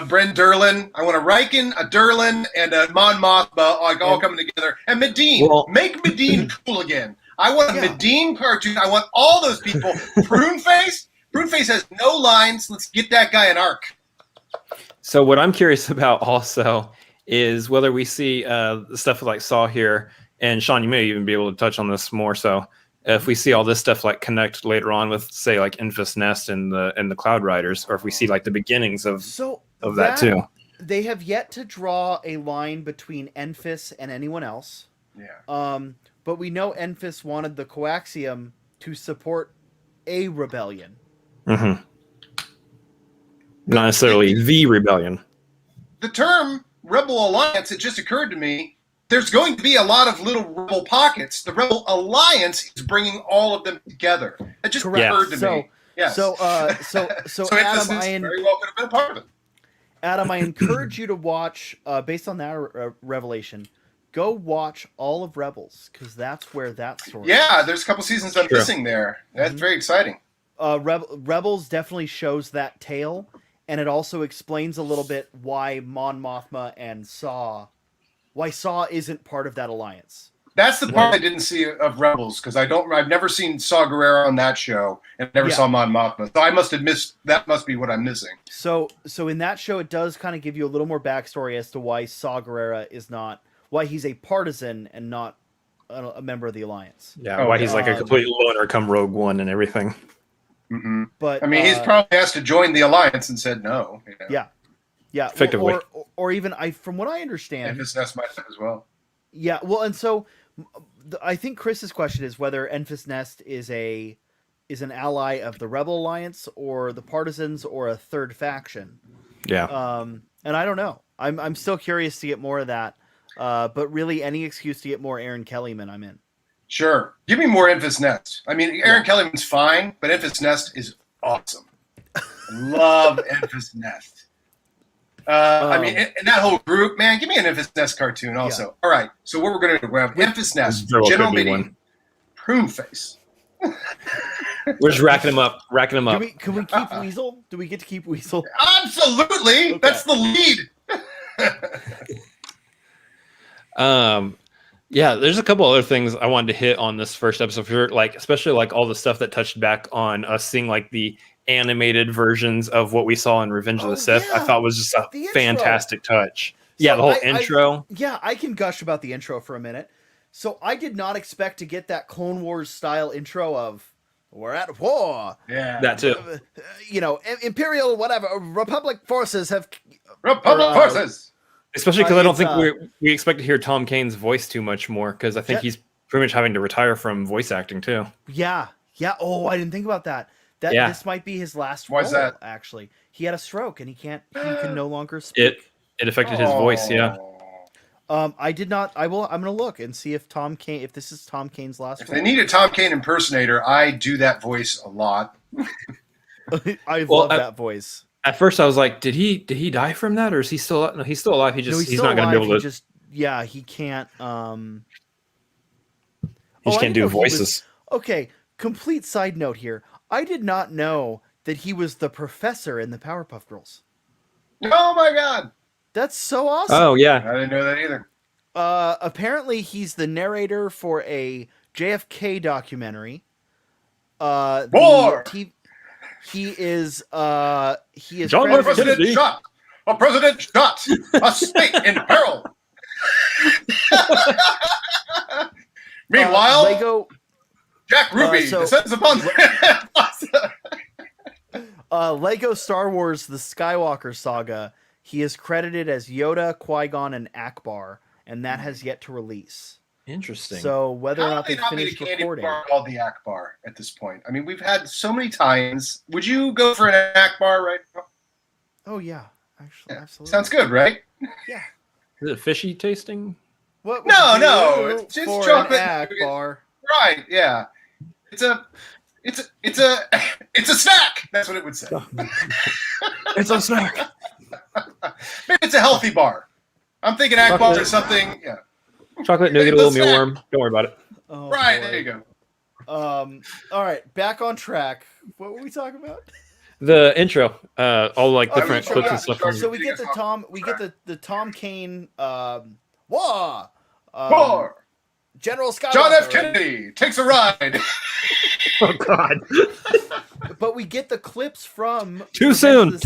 Bryn Durlin. I want a Riken, a Durlin, and a Mon Mothma all coming together. And Medine. Well- Make Medine cool again. I want a Medine cartoon. I want all those people. Pruneface. Pruneface has no lines. Let's get that guy an arc. So what I'm curious about also is whether we see stuff like Saw here, and Sean, you may even be able to touch on this more. So if we see all this stuff like connect later on with, say, like Enfys Nest and the Cloud Riders, or if we see like the beginnings of that too. They have yet to draw a line between Enfys and anyone else. Yeah. But we know Enfys wanted the Coaxium to support a rebellion. Mm-hmm. Not necessarily the rebellion. The term Rebel Alliance, it just occurred to me, there's going to be a lot of little rebel pockets. The Rebel Alliance is bringing all of them together. It just occurred to me. Yes. So Adam, very well could have been a part of it. Adam, I encourage you to watch, based on that revelation, go watch all of Rebels, because that's where that story is. There's a couple seasons I'm missing there. That's very exciting. Rebels definitely shows that tale, and it also explains a little bit why Mon Mothma and why Saw isn't part of that alliance. That's the part I didn't see of Rebels, because I've never seen Saw Gerrera on that show, and never saw Mon Mothma. So I must have missed. That must be what I'm missing. So in that show, it does kind of give you a little more backstory as to why Saw Gerrera is not, why he's a partisan and not a member of the alliance. Yeah, why he's like a complete loner come Rogue One and everything. Mm-hmm. But I mean, he's probably asked to join the alliance and said no. Yeah, effectively, or even from what I understand, Enfys Nest might have as well. Yeah, well, and so I think Chris's question is whether Enfys Nest is an ally of the Rebel Alliance or the Partisans or a third faction. Yeah. And I don't know. I'm still curious to get more of that. But really, any excuse to get more Aaron Kellyman, I'm in. Sure. Give me more Enfys Nest. I mean, Aaron Kellyman's fine, but Enfys Nest is awesome. Love Enfys Nest. I mean, and that whole group, man, give me an Enfys Nest cartoon also. Yeah. All right. So what we're going to do, we have Enfys Nest, General Meeting, Pruneface. We're just racking them up. Can we keep Weasel? Do we get to keep Weasel? Absolutely. Okay. That's the lead. Yeah, there's a couple other things I wanted to hit on this first episode, for like especially like all the stuff that touched back on us seeing like the animated versions of what we saw in Revenge of the Sith. I thought was just a fantastic touch. So the whole intro. I can gush about the intro for a minute. So I did not expect to get that Clone Wars style intro of "We're at war." Yeah, that too. Imperial whatever Republic forces have. Forces. Especially because I don't think we expect to hear Tom Kane's voice too much more, because I think he's pretty much having to retire from voice acting too. Yeah. Oh, I didn't think about that. This might be his last role. Why's that? Actually, he had a stroke and he can no longer speak. It affected his voice. Yeah. I did not. I'm gonna look and see if this is Tom Kane's last. If they need a Tom Kane impersonator, I do that voice a lot. I love that voice. At first, I was like, did he die from that, or is he still? No, he's still alive. He's not going to be able to. He can't. He just can't do voices. Okay, complete side note here. I did not know that he was the professor in the Powerpuff Girls. Oh my god, that's so awesome! Oh yeah, I didn't know that either. Apparently, he's the narrator for a JFK documentary. War. He is John President shot. A president shot. A state in peril. Meanwhile, Lego Jack Ruby descends upon Lego Star Wars: The Skywalker Saga. He is credited as Yoda, Qui-Gon, and Akbar, and that has yet to release. Interesting. So whether or not they finished finished recording, called the Akbar at this point. I mean, we've had so many times. Would you go for an Akbar right now? Oh yeah, actually, absolutely. Sounds good, right? Yeah. Is it fishy tasting? What? No. It's for chocolate. An Akbar. Right? Yeah. It's a snack. That's what it would say. It's a snack. Maybe it's a healthy bar. I'm thinking Akbar or something. Yeah. Chocolate nougat, a little mealworm. Don't worry about it. Oh, right, boy. There you go. All right, back on track. What were we talking about? The intro, all like different clips and stuff. So we get the Tom Kane, War, General Skywalker. John F. Kennedy takes a ride. Oh God! But we get the clips from Too soon.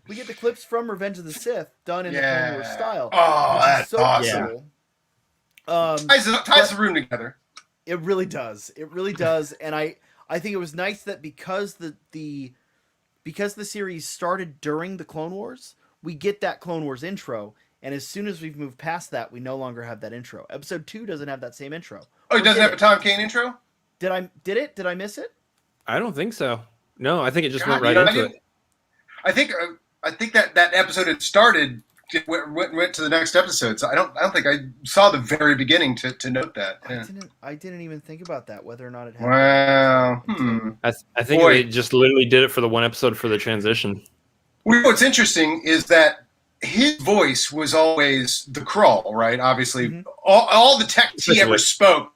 We get the clips from Revenge of the Sith done in the Clone Wars style. Oh, that's so awesome. Cool. Ties the room together. It really does. And I think it was nice that because the series started during the Clone Wars, we get that Clone Wars intro, and as soon as we've moved past that, we no longer have that intro. Episode 2 doesn't have that same intro. Oh, it doesn't have a Tom Kane intro? Did I miss it? I don't think so. No, I think it just went right into it. I think that episode had started, went to the next episode. So I don't think I saw the very beginning to note that. Yeah. I didn't even think about that, whether or not it happened. Wow. I think they just literally did it for the one episode for the transition. Well, what's interesting is that his voice was always the crawl, right? Obviously, all the text he ever spoke.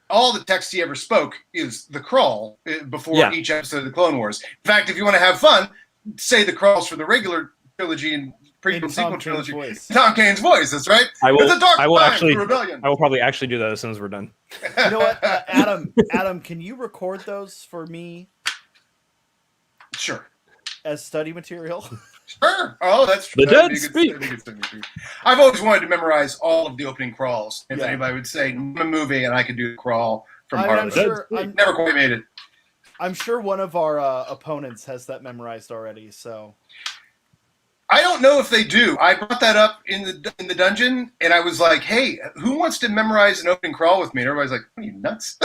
All the text he ever spoke is the crawl before each episode of the Clone Wars. In fact, if you want to have fun, say the crawls for the regular trilogy and prequel sequel trilogy. Tom Kane's voice. That's right. I will rebellion. I will probably actually do that as soon as we're done. You know what, Adam, can you record those for me? Sure. As study material. Sure. Oh, that's true. The dead speak. I've always wanted to memorize all of the opening crawls. If anybody would say, "I'm a movie," and I could do the crawl from heart. Never quite made it. I'm sure one of our opponents has that memorized already. So I don't know if they do. I brought that up in the dungeon, and I was like, "Hey, who wants to memorize an opening crawl with me?" And everybody's like, "Are you nuts?"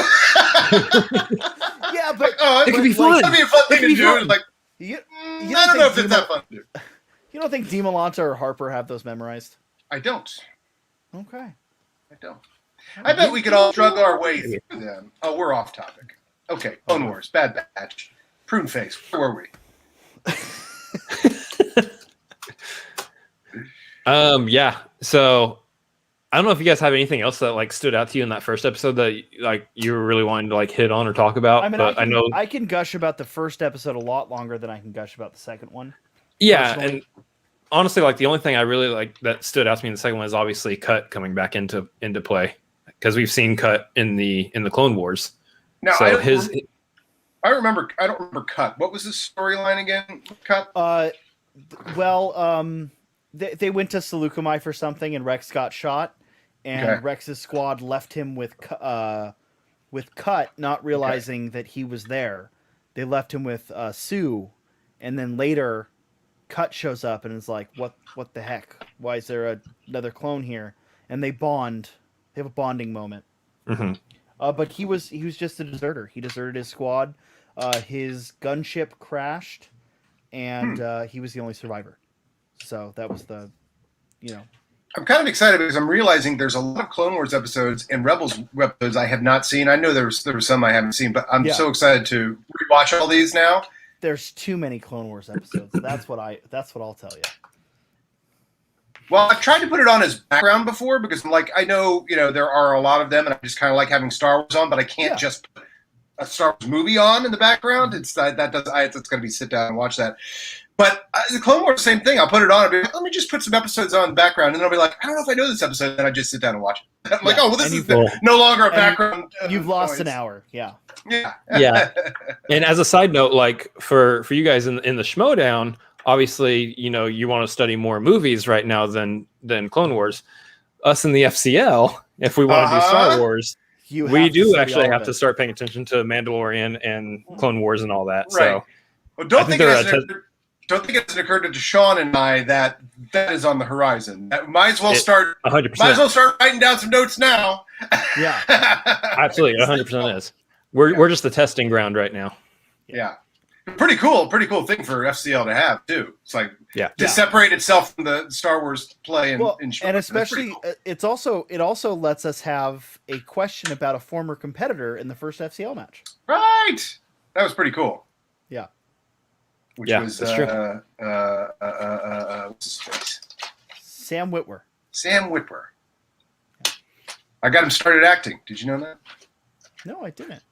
Yeah, but it could be fun. It'd be a fun thing to do. Like, you I don't know if it's that fun to do. You don't think Demalanta or Harper have those memorized? I don't. Okay. I don't. I bet we could all struggle our way through them. Oh, we're off topic. Okay, Clone Wars, Bad Batch, Prune Face. Where were we? Yeah. So I don't know if you guys have anything else that like stood out to you in that first episode that like you were really wanting to like hit on or talk about. I mean, I know I can gush about the first episode a lot longer than I can gush about the second one. Yeah, personally. And honestly, like the only thing I really like that stood out to me in the second one is obviously Cut coming back into play because we've seen Cut in the Clone Wars. Now, so I don't remember Cut. What was his storyline again? Cut. They went to Seleucami for something, and Rex got shot, and Rex's squad left him with Cut, not realizing that he was there. They left him with Sue, and then later, Cut shows up and is like, "What the heck? Why is there another clone here?" And they bond. They have a bonding moment. Mm-hmm. But he was just a deserter. He deserted his squad. His gunship crashed, and he was the only survivor. So that was I'm kind of excited because I'm realizing there's a lot of Clone Wars episodes and Rebels episodes I have not seen. I know there were some I haven't seen, but I'm so excited to rewatch all these now There's too many Clone Wars episodes. That's what I'll tell you. Well, I've tried to put it on as background before because I'm like, I know, there are a lot of them, and I just kind of like having Star Wars on, but I can't just put a Star Wars movie on in the background. It's going to be sit down and watch that. But the Clone Wars, same thing. I'll put it on and be like, let me just put some episodes on in the background, and then I'll be like, I don't know if I know this episode, and I just sit down and watch it. I'm like, oh, well, this is no longer a background. You've lost an hour. Yeah. Yeah. And as a side note, like for you guys in the Schmodown, obviously, you want to study more movies right now than Clone Wars. Us in the FCL, if we want to do Star Wars, we do actually have to start paying attention to Mandalorian and Clone Wars and all that. Right. So, well, don't think it hasn't occurred to Deshaun and I that is on the horizon. Might as well start. 100%. Might as well start writing down some notes now. Yeah, absolutely, 100% is. We're just the testing ground right now. Yeah. Pretty cool thing for FCL to have too. It's like to separate itself from the Star Wars play and especially cool. it also lets us have a question about a former competitor in the first FCL match. Right, that was pretty cool. Yeah, which was that's true. What's his face? Sam Witwer. I got him started acting. Did you know that? No, I didn't.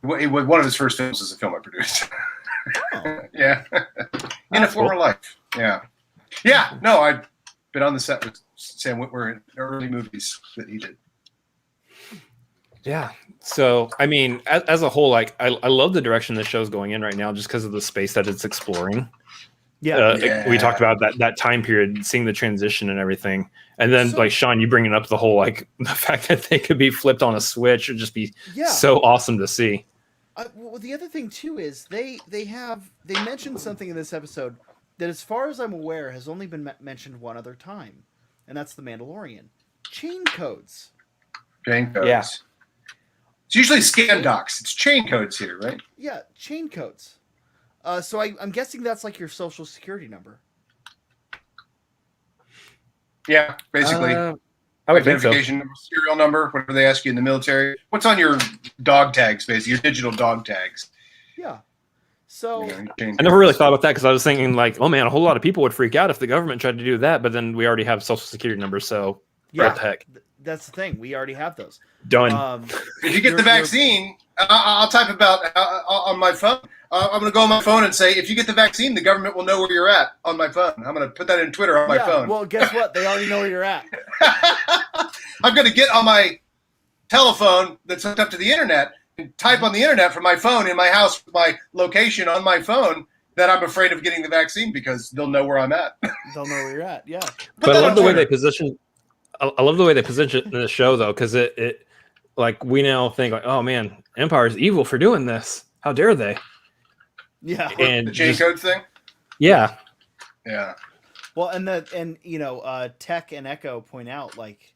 One of his first films was a film I produced. Oh. Yeah. In a former life. Yeah. Yeah. No, I've been on the set with Sam Witwer in early movies that he did. Yeah. So, I mean, as a whole, like, I love the direction the show's going in right now just because of the space that it's exploring. Yeah. We talked about that time period, seeing the transition and everything. And then, like, Sean, you bringing up the whole, like, the fact that they could be flipped on a switch would just be so awesome to see. Well, the other thing too is they mentioned something in this episode that, as far as I'm aware, has only been mentioned one other time, and that's the Mandalorian chain codes. Chain codes. Yeah. It's usually scan docs. It's chain codes here, right? Yeah, chain codes. So I'm guessing that's like your social security number. Yeah, basically. I would think so. Identification number, serial number, whatever they ask you in the military. What's on your dog tags, basically, your digital dog tags? Yeah. So I never really thought about that because I was thinking, like, oh man, a whole lot of people would freak out if the government tried to do that. But then we already have social security numbers, so what the heck? That's the thing. We already have those. Done. If you get the vaccine, I'll type about on my phone. I'm going to go on my phone and say, if you get the vaccine, the government will know where you're at on my phone. I'm going to put that in Twitter on my phone. Well, guess what? They already know where you're at. I'm going to get on my telephone that's hooked up to the internet and type on the internet from my phone in my house with my location on my phone that I'm afraid of getting the vaccine because they'll know where I'm at. They'll know where you're at, yeah. But I love the way they position. I love the way they position it in the show, though, because it like we now think like, oh man, Empire is evil for doing this. How dare they? Yeah, and the chain code thing. Yeah. Well, and Tech and Echo point out like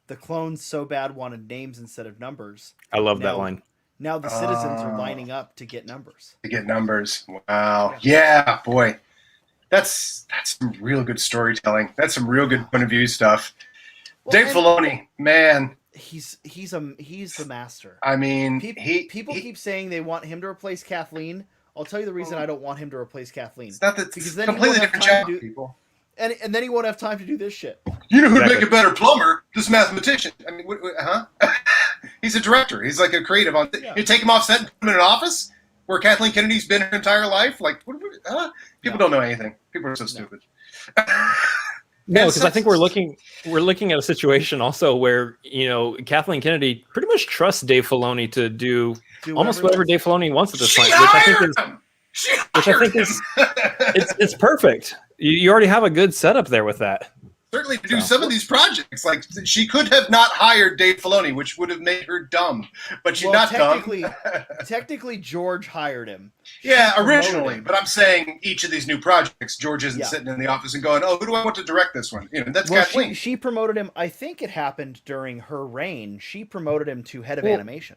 the clones so bad wanted names instead of numbers. I love that line. Now the citizens are lining up to get numbers. Wow. Yeah, boy, that's some real good storytelling. That's some real good point of view stuff. Well, Dave Filoni, man. He's the master. I mean, people keep saying they want him to replace Kathleen. I'll tell you the reason I don't want him to replace Kathleen. It's not that because then completely different job, people. And then he won't have time to do this shit. You know who'd make a better plumber? This mathematician. I mean, He's a director. He's like a creative. You take him off set and put him in an office where Kathleen Kennedy's been her entire life. Like, people don't know anything. People are so stupid. No, because I think we're looking at a situation also where Kathleen Kennedy pretty much trusts Dave Filoni to do almost whatever Dave Filoni wants at this point, which I think is it's perfect. You already have a good setup there with that. Certainly to do some of these projects, like she could have not hired Dave Filoni, which would have made her dumb. But she's not dumb. Technically, George hired him. Yeah, originally. But I'm saying each of these new projects, George isn't sitting in the office and going, "Oh, who do I want to direct this one?" That's Kathleen. She promoted him. I think it happened during her reign. She promoted him to head of animation.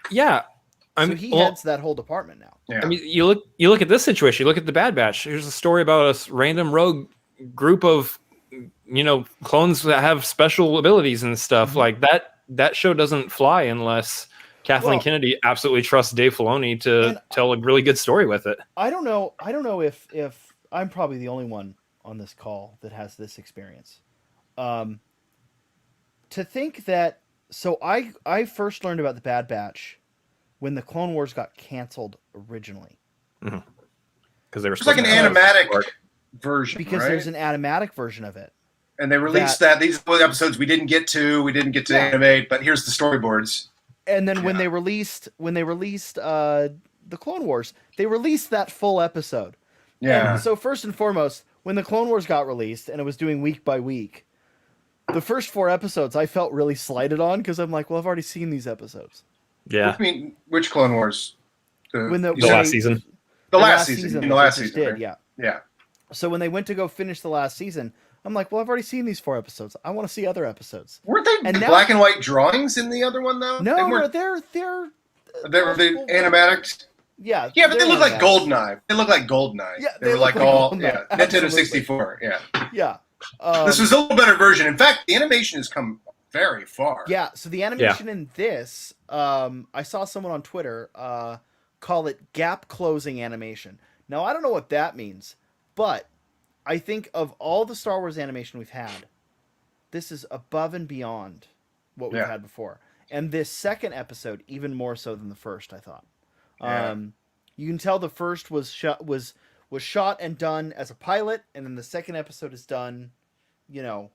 Yeah. He heads that whole department now. Yeah. I mean, you look at this situation. You look at the Bad Batch. Here's a story about a random rogue group of clones that have special abilities and stuff. Mm-hmm. Like that show doesn't fly unless Kathleen Kennedy absolutely trusts Dave Filoni to tell a really good story with it. I don't know if I'm probably the only one on this call that has this experience. To think that, so I first learned about the Bad Batch when the Clone Wars got canceled originally. Because they were it's like an animatic version, because right? there's an animatic version of it. And they released that. These are the episodes we didn't get to animate, but here's the storyboards. And then when they released the Clone Wars, they released that full episode. Yeah. And so first and foremost, when the Clone Wars got released and it was doing week by week, the first 4 episodes I felt really slighted on because I'm like, well, I've already seen these episodes. Yeah. I mean, which Clone Wars? The last season. The last season. The last season. Did, right? yeah. Yeah. So when they went to go finish the last season, I'm like, well, I've already seen these 4 episodes. I want to see other episodes. Weren't they black and white drawings in the other one though? No, they're the animatics. Yeah. Yeah, but they look like GoldenEye. They look like GoldenEye. Yeah, they were like all GoldenEye. Nintendo 64. Yeah. Yeah. This was a little better version. In fact, the animation has come very far. Yeah. So the animation in this, I saw someone on Twitter call it gap closing animation. Now I don't know what that means, but I think of all the Star Wars animation we've had, this is above and beyond what we've had before. And this second episode, even more so than the first, I thought. Yeah. You can tell the first was shot and done as a pilot, and then the second episode is done, in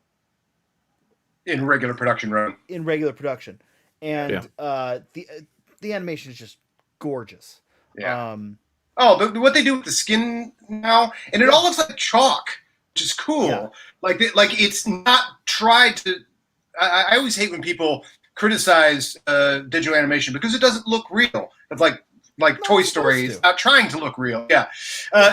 regular production run. In regular production, and the animation is just gorgeous. Yeah. What they do with the skin now, and it all looks like chalk, which is cool. Yeah. Like it's not tried to. I always hate when people criticize digital animation because it doesn't look real. It's like Toy Story is not trying to look real. Yeah.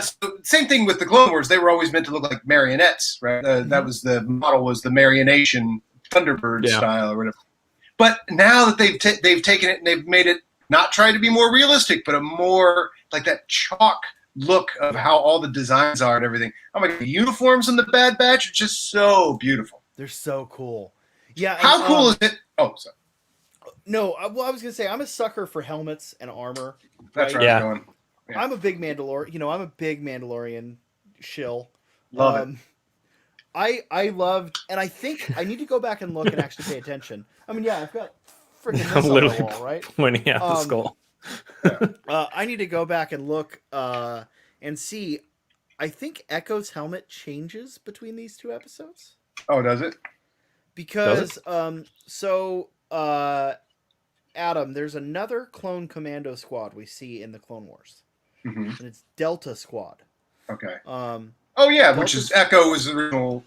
So same thing with the Clone Wars. They were always meant to look like marionettes, right? That was the model, was the marionation Thunderbird style or whatever. But now that they've taken it and they've made it not try to be more realistic, but a more like that chalk look of how all the designs are and everything. Oh my God, the uniforms in the Bad Batch are just so beautiful. They're so cool. Yeah. How cool is it? Oh, sorry. No, I was gonna say I'm a sucker for helmets and armor. That's right. Yeah. Going. Yeah. I'm a big Mandalorian. I'm a big Mandalorian shill. Love it. I loved, and I think I need to go back and look and actually pay attention. I mean, I've got freaking this on the wall, right? Pointing out the skull. I need to go back and look and see. I think Echo's helmet changes between these 2 episodes. Oh, does it? Because Adam, there's another clone commando squad we see in the Clone Wars, and it's Delta Squad. Okay. Delta which is Echo was originally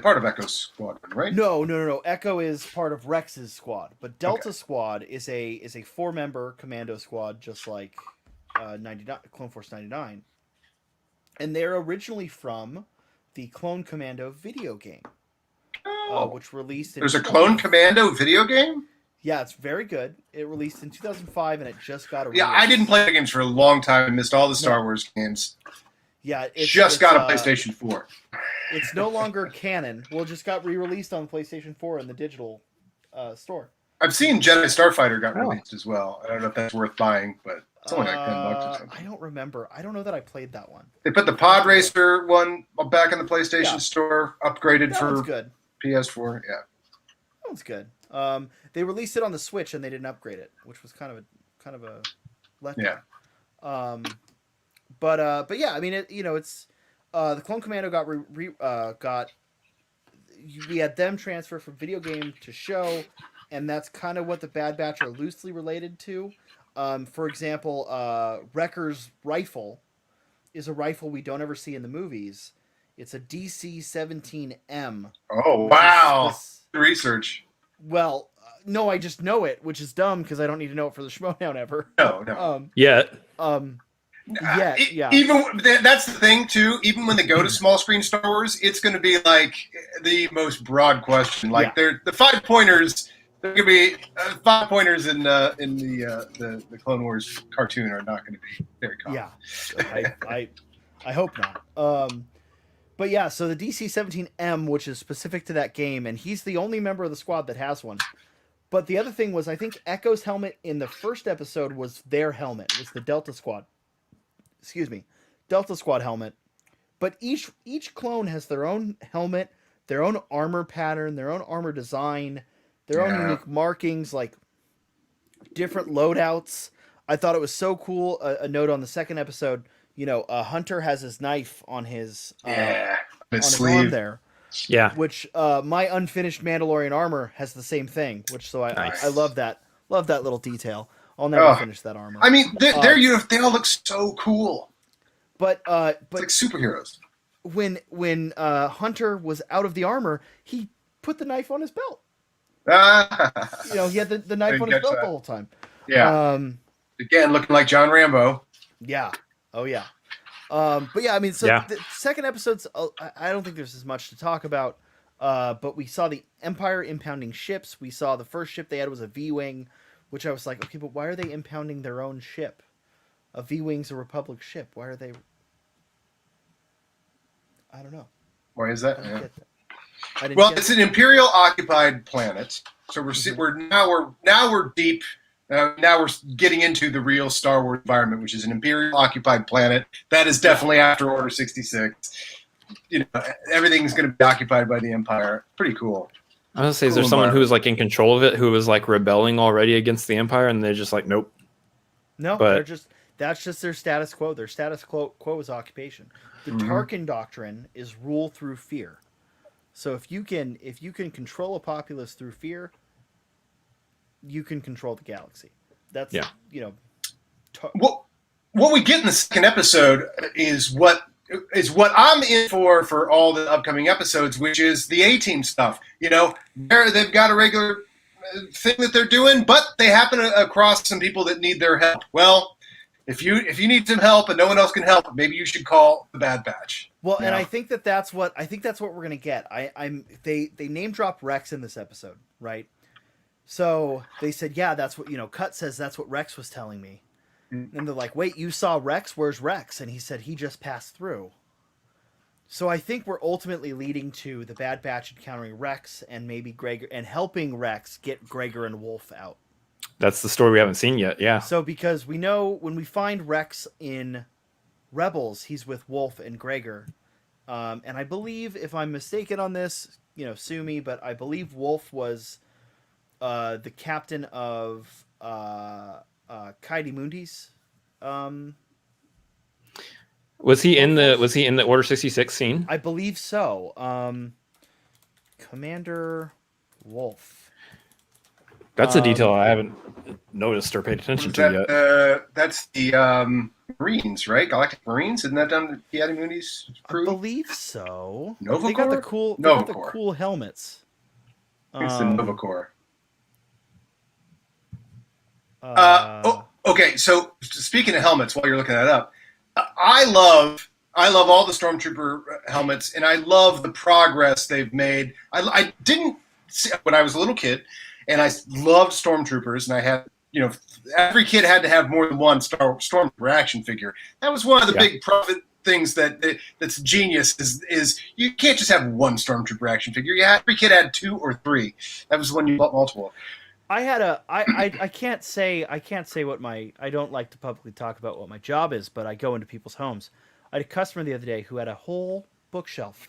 part of Echo's squadron, right? No. Echo is part of Rex's squad, but Delta Squad is a 4-member commando squad, just like 99 Clone Force 99, and they're originally from the Clone Commando video game, which released. There's a Clone Commando video game. Yeah, it's very good. It released in 2005, and it just got a Yeah, I didn't play the games for a long time and missed all the Star Wars games. Yeah, it's got a PlayStation 4. It's no longer canon. Well, it just got re-released on PlayStation 4 in the digital store. I've seen Jedi Starfighter got released as well. I don't know if that's worth buying, but it's only like $10 or something. I don't remember. I don't know that I played that one. They put the Pod Racer one back in the PlayStation store, upgraded for good. PS4. Yeah, that one's good. They released it on the Switch and they didn't upgrade it, which was kind of a letdown. Yeah. But yeah, I mean, it's the Clone Commando we had them transfer from video game to show, and that's kind of what the Bad Batch are loosely related to. For example, Wrecker's rifle is a rifle we don't ever see in the movies. It's a DC-17M. Oh, wow. Research. Well, no, I just know it, which is dumb because I don't need to know it for the Schmodown ever. No. Yeah. Even that's the thing too. Even when they go to small screen Star Wars, it's going to be like the most broad question. Like they're the 5 pointers. There could be 5 pointers in the Clone Wars cartoon are not going to be very common. Yeah, I hope not. But yeah, so the DC-17M, which is specific to that game, and he's the only member of the squad that has one. But the other thing was, I think Echo's helmet in the first episode was their helmet. It was the Delta Squad. Excuse me, Delta Squad helmet. But each clone has their own helmet, their own armor pattern, their own armor design, their own unique markings, like different loadouts. I thought it was so cool. A note on the second episode, Hunter has his knife on his sleeve arm there. Yeah. Which my unfinished Mandalorian armor has the same thing, which I love that. Love that little detail. I'll never finish that armor. I mean, they all look so cool. But it's like superheroes. When Hunter was out of the armor, he put the knife on his belt. He had the knife on his belt the whole time. Yeah. Again, looking like John Rambo. Yeah. Oh yeah. But yeah, I mean, the second episode's, I don't think there's as much to talk about. But we saw the Empire impounding ships. We saw the first ship they had was a V-Wing, which I was like, okay, but why are they impounding their own ship? A V-Wing's a Republic ship. Why are they? I don't know. Why is that? It's an Imperial occupied planet, so we're deep. Now we're getting into the real Star Wars environment, which is an Imperial occupied planet. That is definitely after Order 66. Everything's going to be occupied by the Empire. Pretty cool. I was gonna say, is there someone who was like in control of it, who was like rebelling already against the Empire, and they're just like, nope. No, that's just their status quo. Their status quo is occupation. The Tarkin doctrine is rule through fear. So if you can control a populace through fear, you can control the galaxy. That's what we get in the second episode is what I'm in for all the upcoming episodes, which is the A-Team stuff. They've got a regular thing that they're doing, but they happen across some people that need their help. Well, if you need some help and no one else can help, maybe you should call the Bad Batch. Well, and I think that's what we're gonna get. They name drop Rex in this episode, right? So they said, yeah, that's what Cut says. That's what Rex was telling me. And they're like, wait, you saw Rex? Where's Rex? And he said he just passed through. So I think we're ultimately leading to the Bad Batch encountering Rex and maybe Gregor and helping Rex get Gregor and Wolf out. That's the story we haven't seen yet. Yeah. So because we know when we find Rex in Rebels, he's with Wolf and Gregor. And I believe, if I'm mistaken on this, sue me, but I believe Wolf was the captain of Kaidi Mundi's. Was he in the Order 66 scene? I believe so. Commander Wolf. That's a detail I haven't noticed or paid attention to yet. That's the Marines, right? Galactic Marines. Isn't that done the Kaidi Mundi's crew? I believe so. Nova They got the cool. They got the cool helmets. It's the Nova Corps. Okay. So speaking of helmets, while you're looking that up, I love all the Stormtrooper helmets, and I love the progress they've made. I didn't see when I was a little kid, and I loved Stormtroopers, and I had every kid had to have more than one Stormtrooper action figure. That was one of the big profit things that's genius is you can't just have one Stormtrooper action figure. Every kid had 2 or 3. That was when you bought multiple. I can't say what I don't like to publicly talk about what my job is, but I go into people's homes. I had a customer the other day who had a whole bookshelf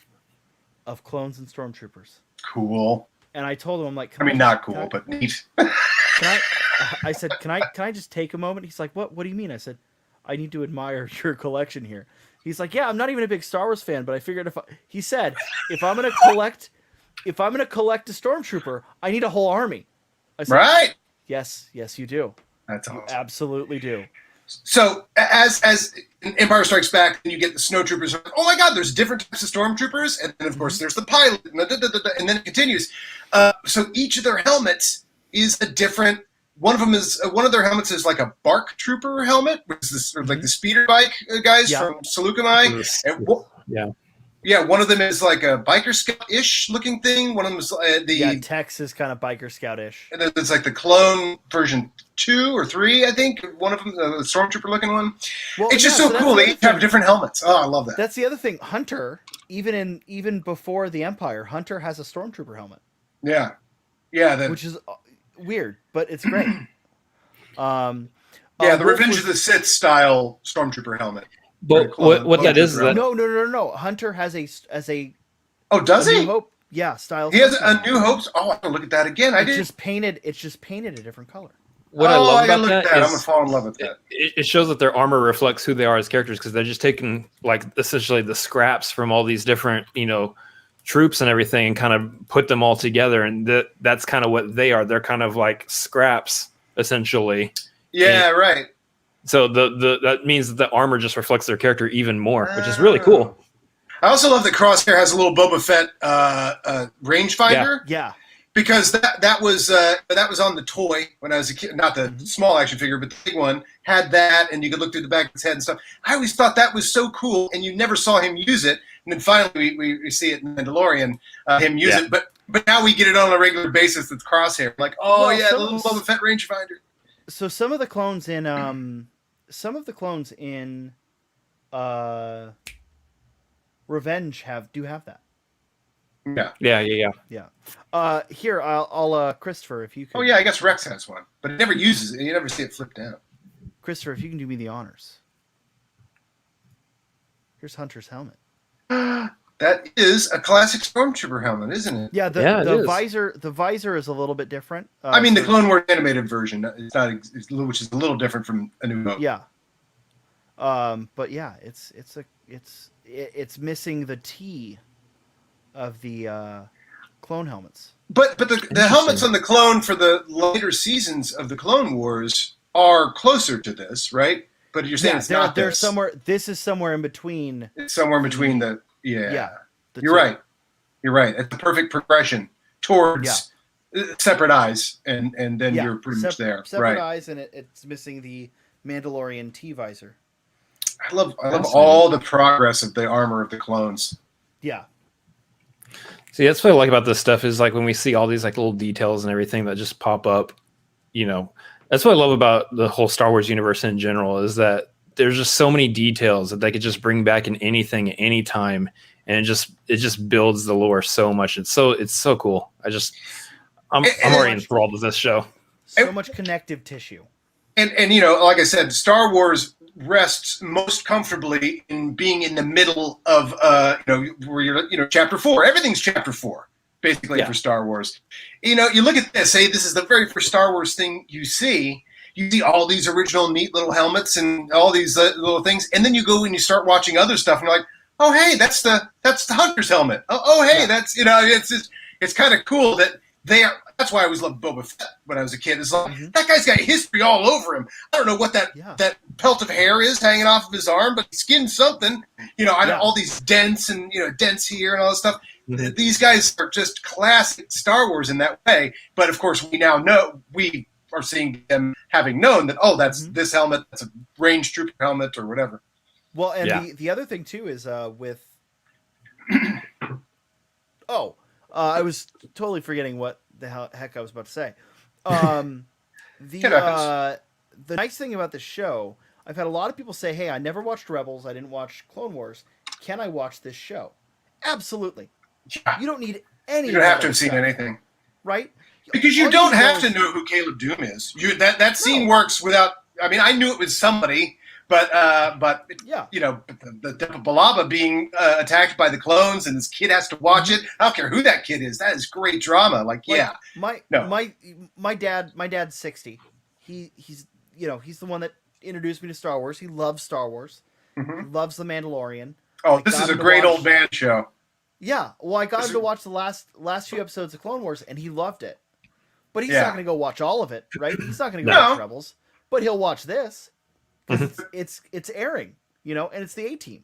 of clones and Stormtroopers. Cool. And I told him, I'm like, not cool, but neat. I said, can I just take a moment? He's like, what do you mean? I said, I need to admire your collection here. He's like, yeah, I'm not even a big Star Wars fan, but I figured he said, if I'm going to collect a Stormtrooper, I need a whole army. I said, right. Yes, you do. That's awesome. You absolutely do. So as Empire Strikes Back, and you get the snowtroopers. Oh my God, there's different types of stormtroopers, and then of course there's the pilot, and then it continues. So each of their helmets is a different. One of their helmets is like a bark trooper helmet, which is this, like the speeder bike guys from Saleucami. Yeah, one of them is like a biker scout-ish looking thing. One of them is Tex is kind of biker scout-ish. And then it's like the clone version 2 or 3, I think. One of them, the stormtrooper looking one. Well, it's just so cool. They each have different helmets. Oh, I love that. That's the other thing. Hunter, even before the Empire, Hunter has a stormtrooper helmet. Yeah, weird, but it's great. Yeah, the Revenge of the Sith style stormtrooper helmet. But what that is that No. Hunter has a Oh, does a he? New Hope, yeah, style. He has a New Hope. Oh, I have to look at that again. It's just painted a different color. what I love about look that at that. I'm is gonna fall in love with that. it shows that their armor reflects who they are as characters, because they're just taking like essentially the scraps from all these different troops and everything and kind of put them all together, and that's kind of what they are. They're kind of like scraps essentially. Yeah, right. So that means that the armor just reflects their character even more, which is really cool. I also love that Crosshair has a little Boba Fett rangefinder. Yeah. Because that was on the toy when I was a kid, not the small action figure, but the big one had that, and you could look through the back of his head and stuff. I always thought that was so cool, and you never saw him use it. And then finally, we see it in Mandalorian, him use it. But now we get it on a regular basis with Crosshair. Like, the little Boba Fett rangefinder. So some of the clones in Revenge do have that. Yeah. Here, I'll Christopher, if you could. Oh yeah, I guess Rex has one, but it never uses it. You never see it flipped down. Christopher, if you can do me the honors. Here's Hunter's helmet. That is a classic Stormtrooper helmet, isn't it? Yeah, the visor is a little bit different. I mean, the Clone Wars animated version, it's not, which is a little different from A New Hope. Yeah. But yeah, it's missing the T of the clone helmets. But the helmets on the clone for the later seasons of the Clone Wars are closer to this, right? But you're saying it's not they're this. somewhere. This is somewhere in between. It's somewhere in between the the You're right. You're right. It's the perfect progression towards separate eyes, and then you're pretty much there. Separate eyes, and it's missing the Mandalorian T visor. I love all the progress of the armor of the clones. Yeah. See, that's what I like about this stuff is like when we see all these like little details and everything that just pop up, that's what I love about the whole Star Wars universe in general is that there's just so many details that they could just bring back in anything at any time. And it just builds the lore so much. It's so cool. I'm already enthralled with this show. So much connective tissue. And like I said, Star Wars rests most comfortably in being in the middle of where you're chapter 4. Everything's chapter 4 basically for Star Wars. You look at this, say this is the very first Star Wars thing you see all these original neat little helmets and all these little things, and then you go and you start watching other stuff and you're like, oh hey, that's the Hunter's helmet. Oh hey, that's it's kind of cool that they are. That's why I always loved Boba Fett when I was a kid. It's like that guy's got history all over him. I don't know what that pelt of hair is hanging off of his arm, but he skinned something. All these dents and dents here and all this stuff. Mm-hmm. These guys are just classic Star Wars in that way. But of course, we now know we are seeing them having known that that's this helmet, that's a range trooper helmet or whatever. Well, and the other thing too is with I was totally forgetting what the heck I was about to say. The nice thing about the show, I've had a lot of people say, hey, I never watched Rebels, I didn't watch Clone Wars. Can I watch this show? Absolutely. Yeah. You don't need any. You don't have to have seen anything. Right? Because you don't have to know who Caleb Doom is. That scene works without. I mean, I knew it was somebody, but the Balaba being attacked by the clones and this kid has to watch it. I don't care who that kid is. That is great drama. My dad's 60. He's the one that introduced me to Star Wars. He loves Star Wars. Mm-hmm. He loves The Mandalorian. Oh, this is a great old man show. Yeah, well, I got him to watch the last few episodes of Clone Wars, and he loved it. But he's not going to go watch all of it, right? He's not going to go watch Rebels, but he'll watch this because it's airing, and it's the A-Team.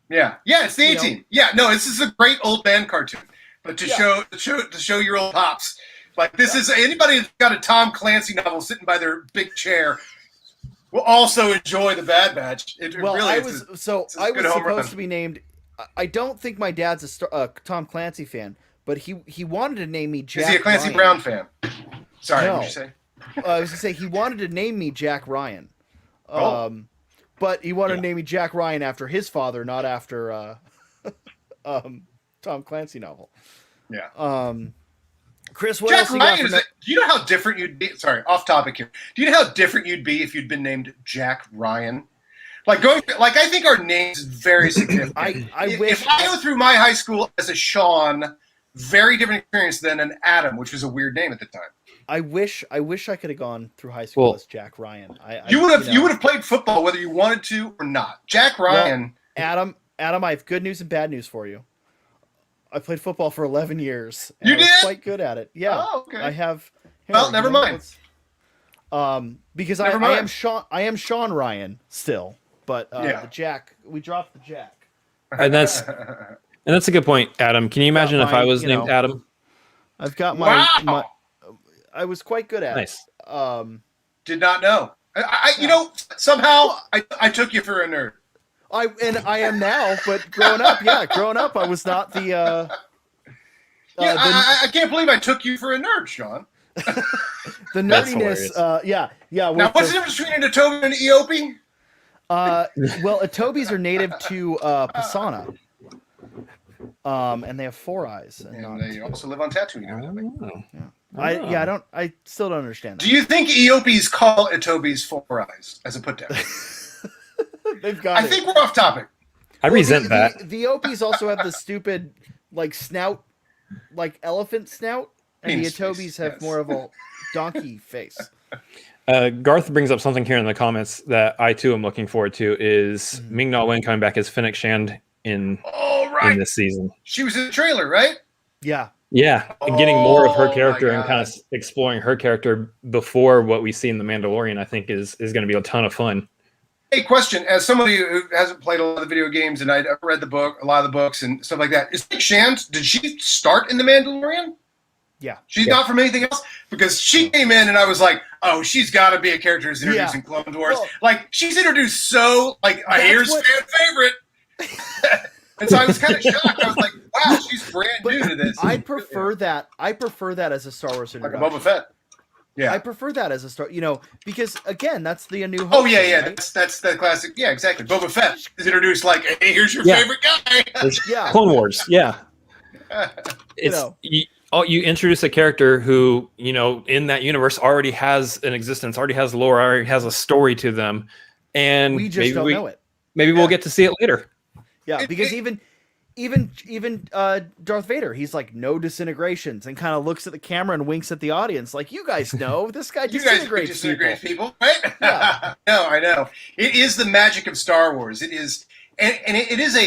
Yeah, it's the A-Team. This is a great old man cartoon, but to show your old pops, like this is anybody that's got a Tom Clancy novel sitting by their big chair will also enjoy the Bad Batch. I was supposed to be named. I don't think my dad's a Tom Clancy fan, but he wanted to name me Jack. Is he a Clancy Ryan. Brown fan? Sorry, no. What did you say? I was going to say he wanted to name me Jack Ryan. But he wanted to name me Jack Ryan after his father, not after Tom Clancy novel. Yeah. Chris, what Jack else you got Ryan for is. no- Do you know how different you'd be? Sorry, off topic here. Do you know how different you'd be if you'd been named Jack Ryan? I think our names is very significant. I wish if I go through my high school as a Sean, very different experience than an Adam, which was a weird name at the time. I wish I could have gone through high school as Jack Ryan. You would have played football whether you wanted to or not. Jack Ryan. Well, Adam, I have good news and bad news for you. I played football for 11 years. You I was did? quite good at it. Yeah. Oh, okay. I have. Well, never mind. Because Never I mind. am Sean Ryan still, but Yeah. the Jack, we dropped the Jack. And that's a good point, Adam. Can you imagine if I was named Adam? I've got my Wow. I was quite good at Nice. it. Did not know. Somehow I took you for a nerd. I am now, but growing up, I was not the. I can't believe I took you for a nerd, Sean. The That's nerdiness. hilarious. Yeah. Now, what's the difference between an Atobi and an Eope? Well, Atobis are native to Pisana, and they have 4 eyes. And they also live on Tatooine. I still don't understand that. Do you think Eopes call Atobis 4 eyes as a put down? They've got I think we're off topic. I resent that. The Opis also have the stupid snout, elephant snout, and Penis the Atobis face, have yes. more of a donkey face. Garth brings up something here in the comments that I too am looking forward to is Ming-Na Wen coming back as Fennec Shand in this season. She was in the trailer, right? Yeah. Yeah, and getting more of her Oh, character my and kind of God. exploring her character before what we see in The Mandalorian, I think is going to be a ton of fun. Hey, question. As somebody who hasn't played a lot of the video games and I've read a lot of the books and stuff like that, is Fennec Shand, did she start in The Mandalorian? Yeah. She's not from anything else? Because she came in and I was like, oh, she's got to be a character who's introduced in Clone Wars. Well, She's introduced so, here's fan favorite. And so I was kind of shocked. I was like, wow, she's brand new to this. I prefer that as a Star Wars Like a introduction. Boba Fett. Yeah. I prefer that as a Star, because again, that's the A New Hope. Oh, yeah, thing, yeah. right? That's the classic. Yeah, exactly. Boba Fett is introduced like, hey, here's your Yeah. favorite guy. It's Yeah. Clone Wars, yeah. It's you introduce a character who, in that universe already has an existence, already has lore, already has a story to them, and We just don't know it. Maybe we'll get to see it later. Yeah, because even Darth Vader, he's like, no disintegrations, and kind of looks at the camera and winks at the audience, like, you guys know this guy You guys disintegrates disintegrate people. people, right? Yeah. No, I know. It is the magic of Star Wars. It is, and it is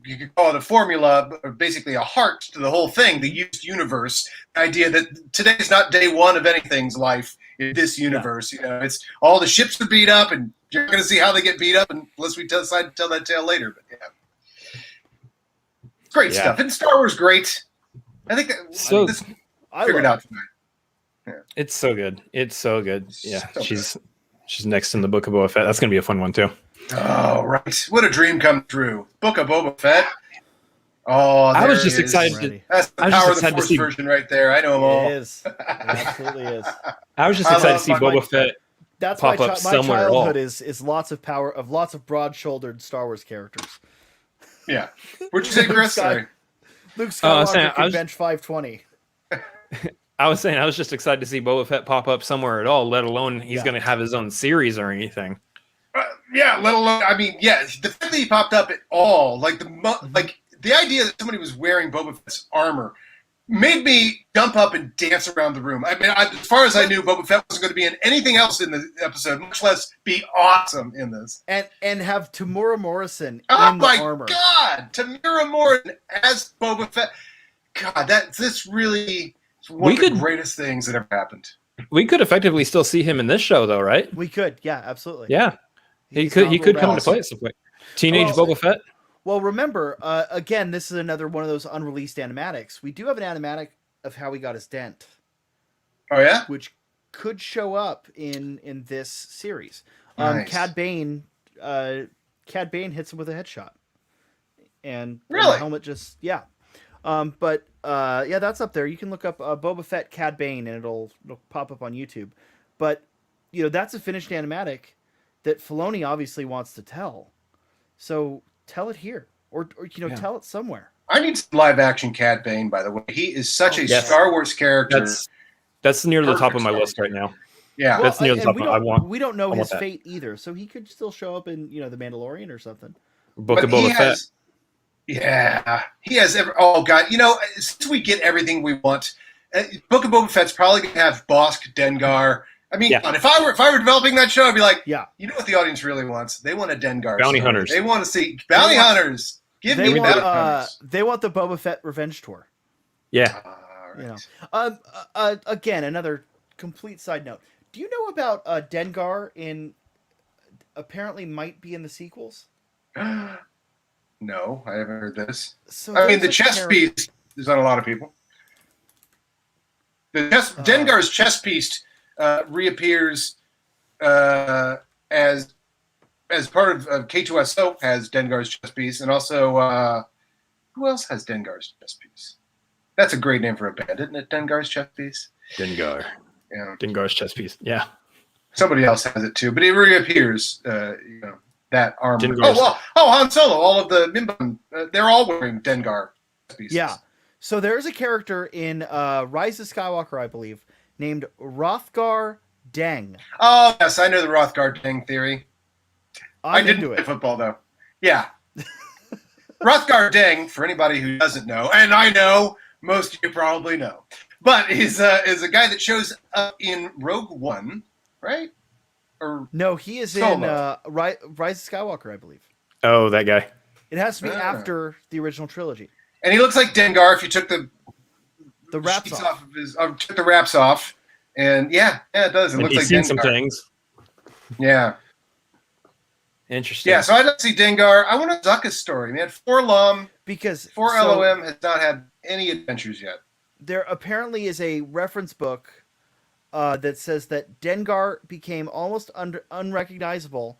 you could call it a formula, but basically a heart to the whole thing, the used universe. The idea that today is not day one of anything's life in this universe. It's all the ships are beat up, and you're going to see how they get beat up unless we decide to tell that tale later. But yeah. Great stuff. Isn't Star Wars great? I think this figured out tonight. Yeah. It's so good. It's so good. Yeah, So she's next in the Book of Boba Fett. That's gonna be a fun one too. Oh, right. What a dream come true. Book of Boba Fett. Oh, I was there just it is. excited. That's the I was just power of the excited to Force see- version right there. I know them all. It is. It absolutely is. I was just I excited love to see my Boba Mike Fett. That's Pop my up somewhere at all. childhood is lots of power of lots of broad-shouldered Star Wars characters. Yeah. What'd you say, Chris? Sorry. Luke I was Skywalker saying, can bench 520. I was saying I was just excited to see Boba Fett pop up somewhere at all, let alone he's going to have his own series or anything. Yeah, let alone, the fact that he popped up at all, like the idea that somebody was wearing Boba Fett's armor made me jump up and dance around the room. As far as I knew, Boba Fett wasn't going to be in anything else in the episode, much less be awesome in this. And have Tamura Morrison Oh in the my armor. God, Tamira Morrison as Boba Fett. God, this really is one of the greatest things that ever happened. We could effectively still see him in this show, though, right? We could, yeah, absolutely. Yeah, he could come into play at some point. Teenage Boba Fett. Well, remember, again, this is another one of those unreleased animatics. We do have an animatic of how he got his dent. Oh yeah, which could show up in this series. Nice. Cad Bane hits him with a headshot, and really the helmet just but that's up there. You can look up Boba Fett Cad Bane, and it'll pop up on YouTube. But that's a finished animatic that Filoni obviously wants to tell. So tell it here, or tell it somewhere. I need some live action Cad Bane, by the way. He is such a yes. Star Wars character. That's near the top Perfect of my Star list Wars. right now. Yeah. Well, That's near the and top. we don't know want his that. fate either, so he could still show up in The Mandalorian or something. Book of Boba Fett. He has. Oh God, since we get everything we want, Book of Boba Fett's probably gonna have Bosk, Dengar. I mean, Yeah. if I were developing that show, I'd be like, Yeah. you know what the audience really wants? They want a Dengar Bounty story. hunters. They want to see bounty hunters. Give me bounty hunters. They want the Boba Fett revenge tour. Yeah. Right. Again, another complete side note. Do you know about Dengar apparently might be in the sequels? No, I haven't heard this. So I mean, the there's a chess piece is on a lot of people. Dengar's chess piece reappears as part of K2SO has Dengar's chess piece, and also who else has Dengar's chess piece? That's a great name for a band, isn't it? Dengar's chess piece. Dengar. Yeah. Dengar's chess piece. Yeah. Somebody else has it too, but it reappears. That armor. Dengar's. Han Solo. All of the Mimban, they're all wearing Dengar pieces. Yeah. So there's a character in Rise of Skywalker, I believe, named Hrothgar Deng. Oh yes, I know the Hrothgar Deng theory. I didn't into play football though. Yeah. Hrothgar Deng, for anybody who doesn't know, and I know most of you probably know, but is a guy that shows up in Rogue One, right? Or No, he is Solo. in Rise of Skywalker, I believe. Oh, that guy. It has to be Ah. after the original trilogy. And he looks like Dengar if you took the wraps sheets off. of his, took the wraps off, and yeah, it does. It And looks he's like seen Dengar. some things. Yeah. Interesting. Yeah, so I don't see Dengar. I want a Zucka's story, man. 4 Because 4 so LOM has not had any adventures yet. there apparently is a reference book that says that Dengar became almost unrecognizable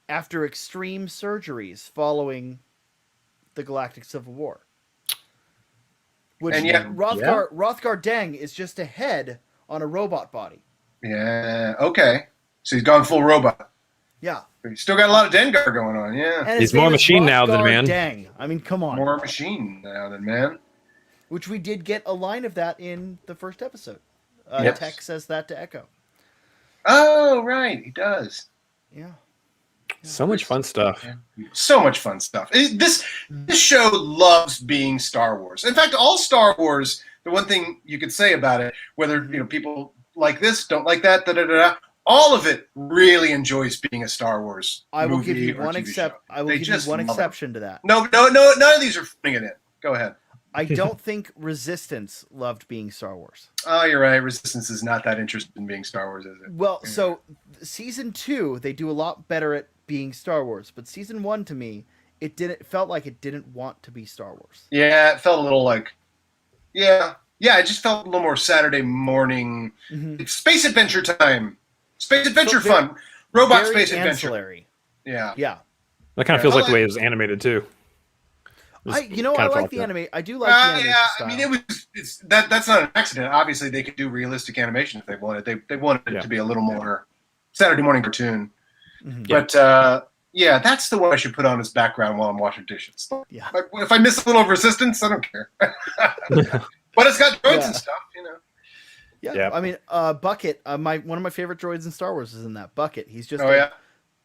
after extreme surgeries following the Galactic Civil War. Which And yet- Hrothgar Deng is just a head on a robot body. Yeah, okay. So he's gone full robot. Yeah. But he's still got a lot of Dengar going on, yeah. And He's his name more is machine now than Hrothgar man. Deng. I mean, come on. More machine now than man. Which we did get a line of that in the first episode. Yep. Tech says that to Echo. Oh, right, he does. Yeah. So much fun stuff. So much fun stuff. This show loves being Star Wars. In fact, all Star Wars, the one thing you could say about it, whether people like this, don't like that, all of it really enjoys being a Star Wars. I will give movie you or one TV show. I will They give you just one love it. exception to that. No, none of these are putting it in. Go ahead. I don't think Resistance loved being Star Wars. Oh, you're right. Resistance is not that interested in being Star Wars, is it? Well, so season 2, they do a lot better at being Star Wars, but season 1 to me, it felt like it didn't want to be Star Wars. Yeah, it felt a little like, yeah, it just felt a little more Saturday morning. Mhm. It's space adventure time. Space adventure very- fun. Robot Very space adventure. ancillary. Yeah. Yeah. That kind of Yeah, feels I like the like- way it was animated too. It was I kind like of the like that. anime. I do like the animation Yeah, style. I mean, that's not an accident. Obviously, they could do realistic animation if they wanted. They wanted it Yeah. to be a little more Saturday morning cartoon. Mhm. But yeah, that's the one I should put on as background while I'm washing dishes. Yeah. Like, if I miss a little Resistance, I don't care. But it's got droids Yeah. and stuff, Yeah. Yeah. I mean, Bucket, one of my favorite droids in Star Wars is in that. Bucket. He's just Oh yeah.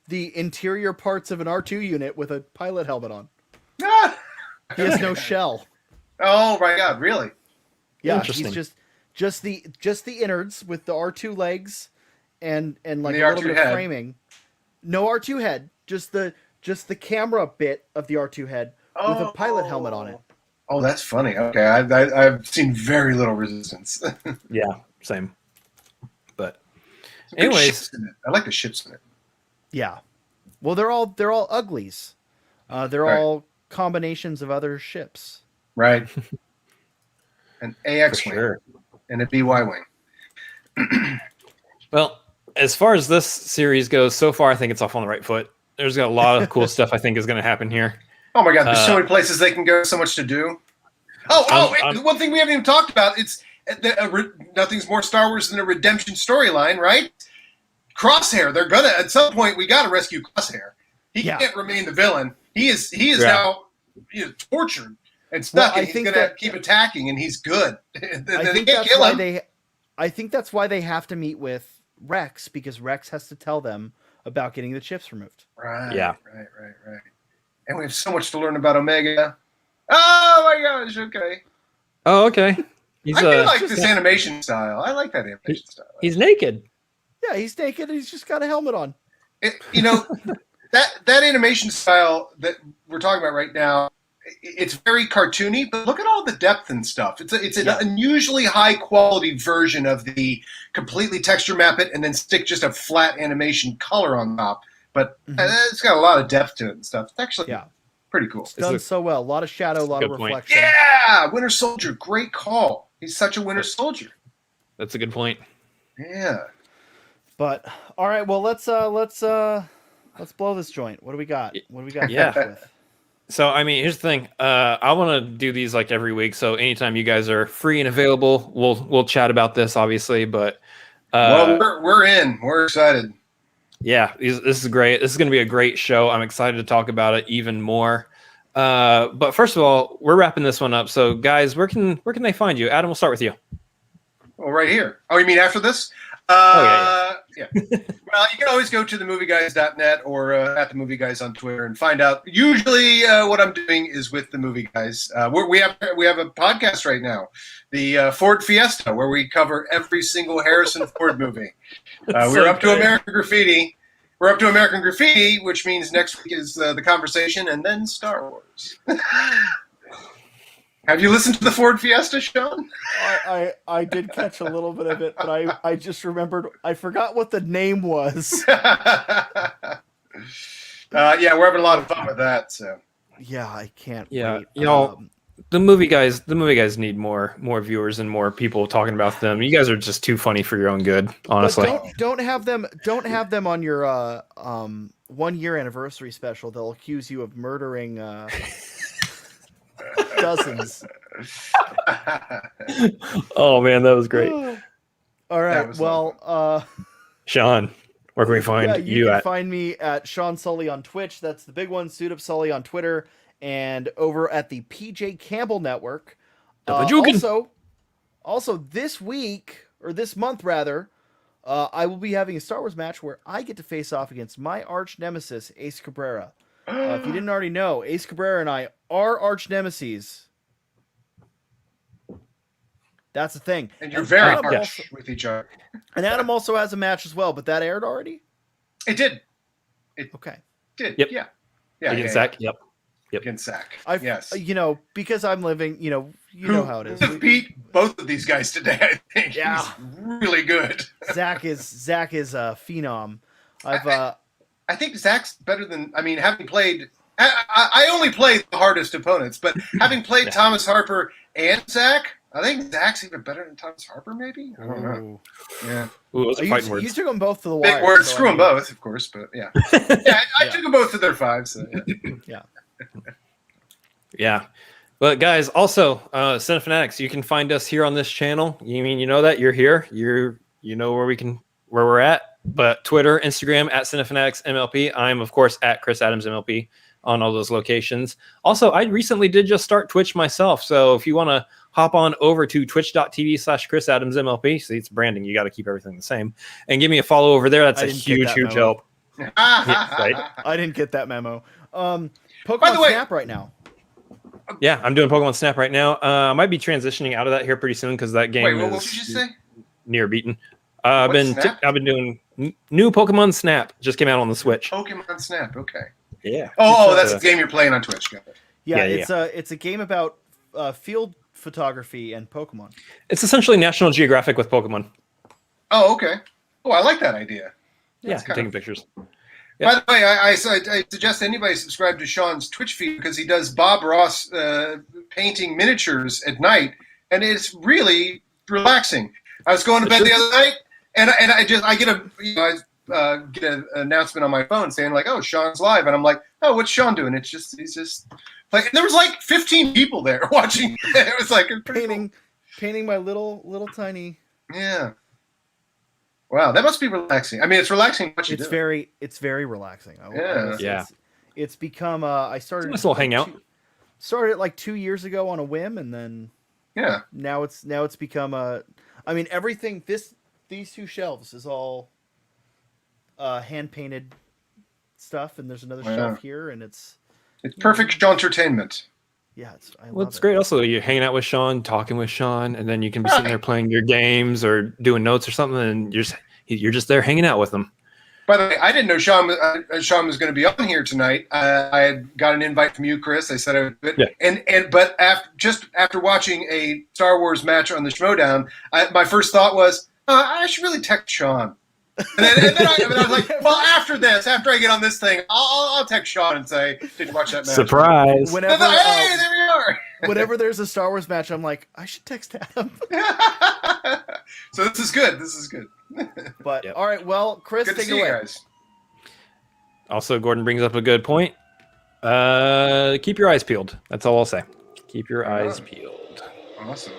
the interior parts of an R2 unit with a pilot helmet on. Ah! He has no shell. Oh my God! Really? Yeah, Interesting. he's just the innards with the R2 legs and like the a little R2 bit head. of framing. No R2 head, just the camera bit of the R2 head with a pilot helmet on it. Oh, that's funny. Okay, I've seen very little Resistance. Yeah, same. But Some good anyways, ships in it. I like the ships in it. Yeah. Well, they're all uglies. They're Right. all combinations of other ships. Right. An for AX wing sure. and a BY wing. Well, as far as this series goes, so far I think it's off on the right foot. There's got a lot of cool stuff I think is going to happen here. Oh my God! There's so many places they can go. So much to do. One thing we haven't even talked about. It's nothing's more Star Wars than a redemption storyline, right? Crosshair. They're gonna at some point. We got to rescue Crosshair. He Yeah. can't remain the villain. He is Yeah. now tortured, and stuck, Well, and he's going to keep attacking, and he's good. I think that's why they have to meet with Rex, because Rex has to tell them about getting the chips removed. Right. Yeah. Right. And we have so much to learn about Omega. Oh my gosh! Okay. Oh, okay. I do like this animation style. I like that animation style. He's naked. Yeah, he's naked and he's just got a helmet on. That animation style that we're talking about right now, it's very cartoony, but look at all the depth and stuff. It's an unusually high quality version of the completely texture map it and then stick just a flat animation color on top. But it's got a lot of depth to it and stuff. It's actually pretty cool. It's done so well. A lot of shadow, a lot of reflection. Yeah, Winter Soldier, great call. He's such a Winter Soldier. That's a good point. Yeah. But all right, well let's blow this joint. What do we got? Yeah. So I mean, here's the thing. I want to do these like every week. So anytime you guys are free and available, we'll chat about this, obviously. But well, we're in. We're excited. Yeah, this is great. This is going to be a great show. I'm excited to talk about it even more. But first of all, we're wrapping this one up. So guys, where can they find you? Adam, we'll start with you. Well, right here. Oh, you mean after this? Yeah. Well, you can always go to themovieguys.net or at the Movie Guys on Twitter and find out. Usually, what I'm doing is with the Movie Guys. We have a podcast right now, the Ford Fiesta, where we cover every single Harrison Ford movie. We're up to American Graffiti. We're up to American Graffiti, which means next week is the conversation, and then Star Wars. Have you listened to the Ford Fiesta, Sean? I did catch a little bit of it, but I just remembered, I forgot what the name was. Yeah, we're having a lot of fun with that. So yeah, I can't. Yeah, wait. y'all, the movie guys need more viewers and more people talking about them. You guys are just too funny for your own good, honestly. Don't have them on your 1 year anniversary special. They'll accuse you of murdering dozens. Oh man, that was great. All right, well, Sean, where can we find you can at? Find me at Sean Sully on Twitch. That's the big one. Suit Up Sully on Twitter, and over at the PJ Campbell Network. Also this week, or this month rather, I will be having a Star Wars match where I get to face off against my arch nemesis, Ace Cabrera. If you didn't already know, Ace Cabrera and I are arch nemesis. That's the thing. And you're very harsh with each other. And Adam also has a match as well, but that aired already? It did. Okay. Did. Yep. Yeah. Against Zach. Yep. Against Zach. Yes. Because I'm living, you know how it is. We've beat both of these guys today, I think. Yeah. He's really good. Zach is a phenom. I think Zach's better than, having played, I only played the hardest opponents, but having played Thomas Harper and Zach, I think Zach's even better than Thomas Harper, maybe? I don't know. Yeah. Ooh, those are fighting words. You took them both to the wire. Big words. Screw them both, of course, but yeah. I took them both to their fives. So, yeah. Yeah. But guys, also, Cinefanatics, you can find us here on this channel. You know that? You're here. You know where we're at. But Twitter, Instagram, at Cinefanatics MLP. I'm, of course, at Chris Adams MLP on all those locations. Also, I recently did just start Twitch myself. So if you want to hop on over to twitch.tv/Chris Adams MLP. See, it's branding. You got to keep everything the same. And give me a follow over there. That's a huge help. Right? I didn't get that memo. Pokemon Snap right now. Yeah, I'm doing Pokemon Snap right now. I might be transitioning out of that here pretty soon because that game what did you say? Near beaten. I've been doing new Pokemon Snap. Just came out on the Switch. Pokemon Snap. Okay. Yeah. Oh, that's a game you're playing on Twitch. Got it. Yeah, it's a game about field photography and Pokemon. It's essentially National Geographic with Pokemon. Oh, okay. Oh, I like that idea. Yeah, taking pictures. Yep. By the way, I suggest anybody subscribe to Sean's Twitch feed because he does Bob Ross painting miniatures at night, and it's really relaxing. I was going to bed the other night, and I get an announcement on my phone saying like, "Oh, Sean's live," and I'm like, "Oh, what's Sean doing?" He's just like, there was like 15 people there watching. It was like painting my little tiny. Yeah. Wow, that must be relaxing. I mean, it's relaxing. It's very relaxing. Yeah. It's become. I started. It's a nice little hangout. started like 2 years ago on a whim, and then now it's become a. I mean, everything. These 2 shelves is all hand painted stuff, and there's another shelf here, and it's perfect entertainment. Yeah, I Well, love it's it. great. Also, you're hanging out with Sean, talking with Sean, and then you can be sitting there playing your games or doing notes or something, and you're just there hanging out with them. By the way, I didn't know Sean was going to be on here tonight. I had got an invite from you, Chris. I said I would, but after watching a Star Wars match on the Schmodown, my first thought was I should really text Sean. And then I was like, well, after I get on this thing, I'll text Sean and say, did you watch that match? Surprise! Whenever, hey, there we are. Whenever there's a Star Wars match, I'm like, I should text Adam. So this is good. But all right, well, Chris, good take to it see away. you guys. Also, Gordon brings up a good point. Keep your eyes peeled. That's all I'll say. Keep your eyes peeled. Awesome.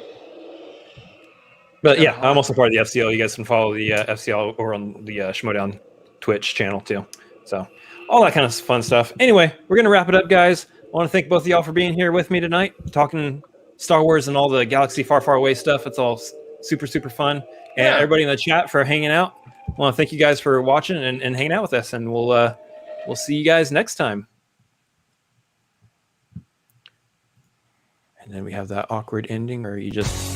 But yeah, I'm also part of the FCL. You guys can follow the FCL over on the Schmodown Twitch channel too. So all that kind of fun stuff. Anyway, we're going to wrap it up, guys. I want to thank both of y'all for being here with me tonight, talking Star Wars and all the galaxy far, far away stuff. It's all super, super fun. And everybody in the chat for hanging out. I want to thank you guys for watching and hanging out with us. And we'll see you guys next time. And then we have that awkward ending, or you just...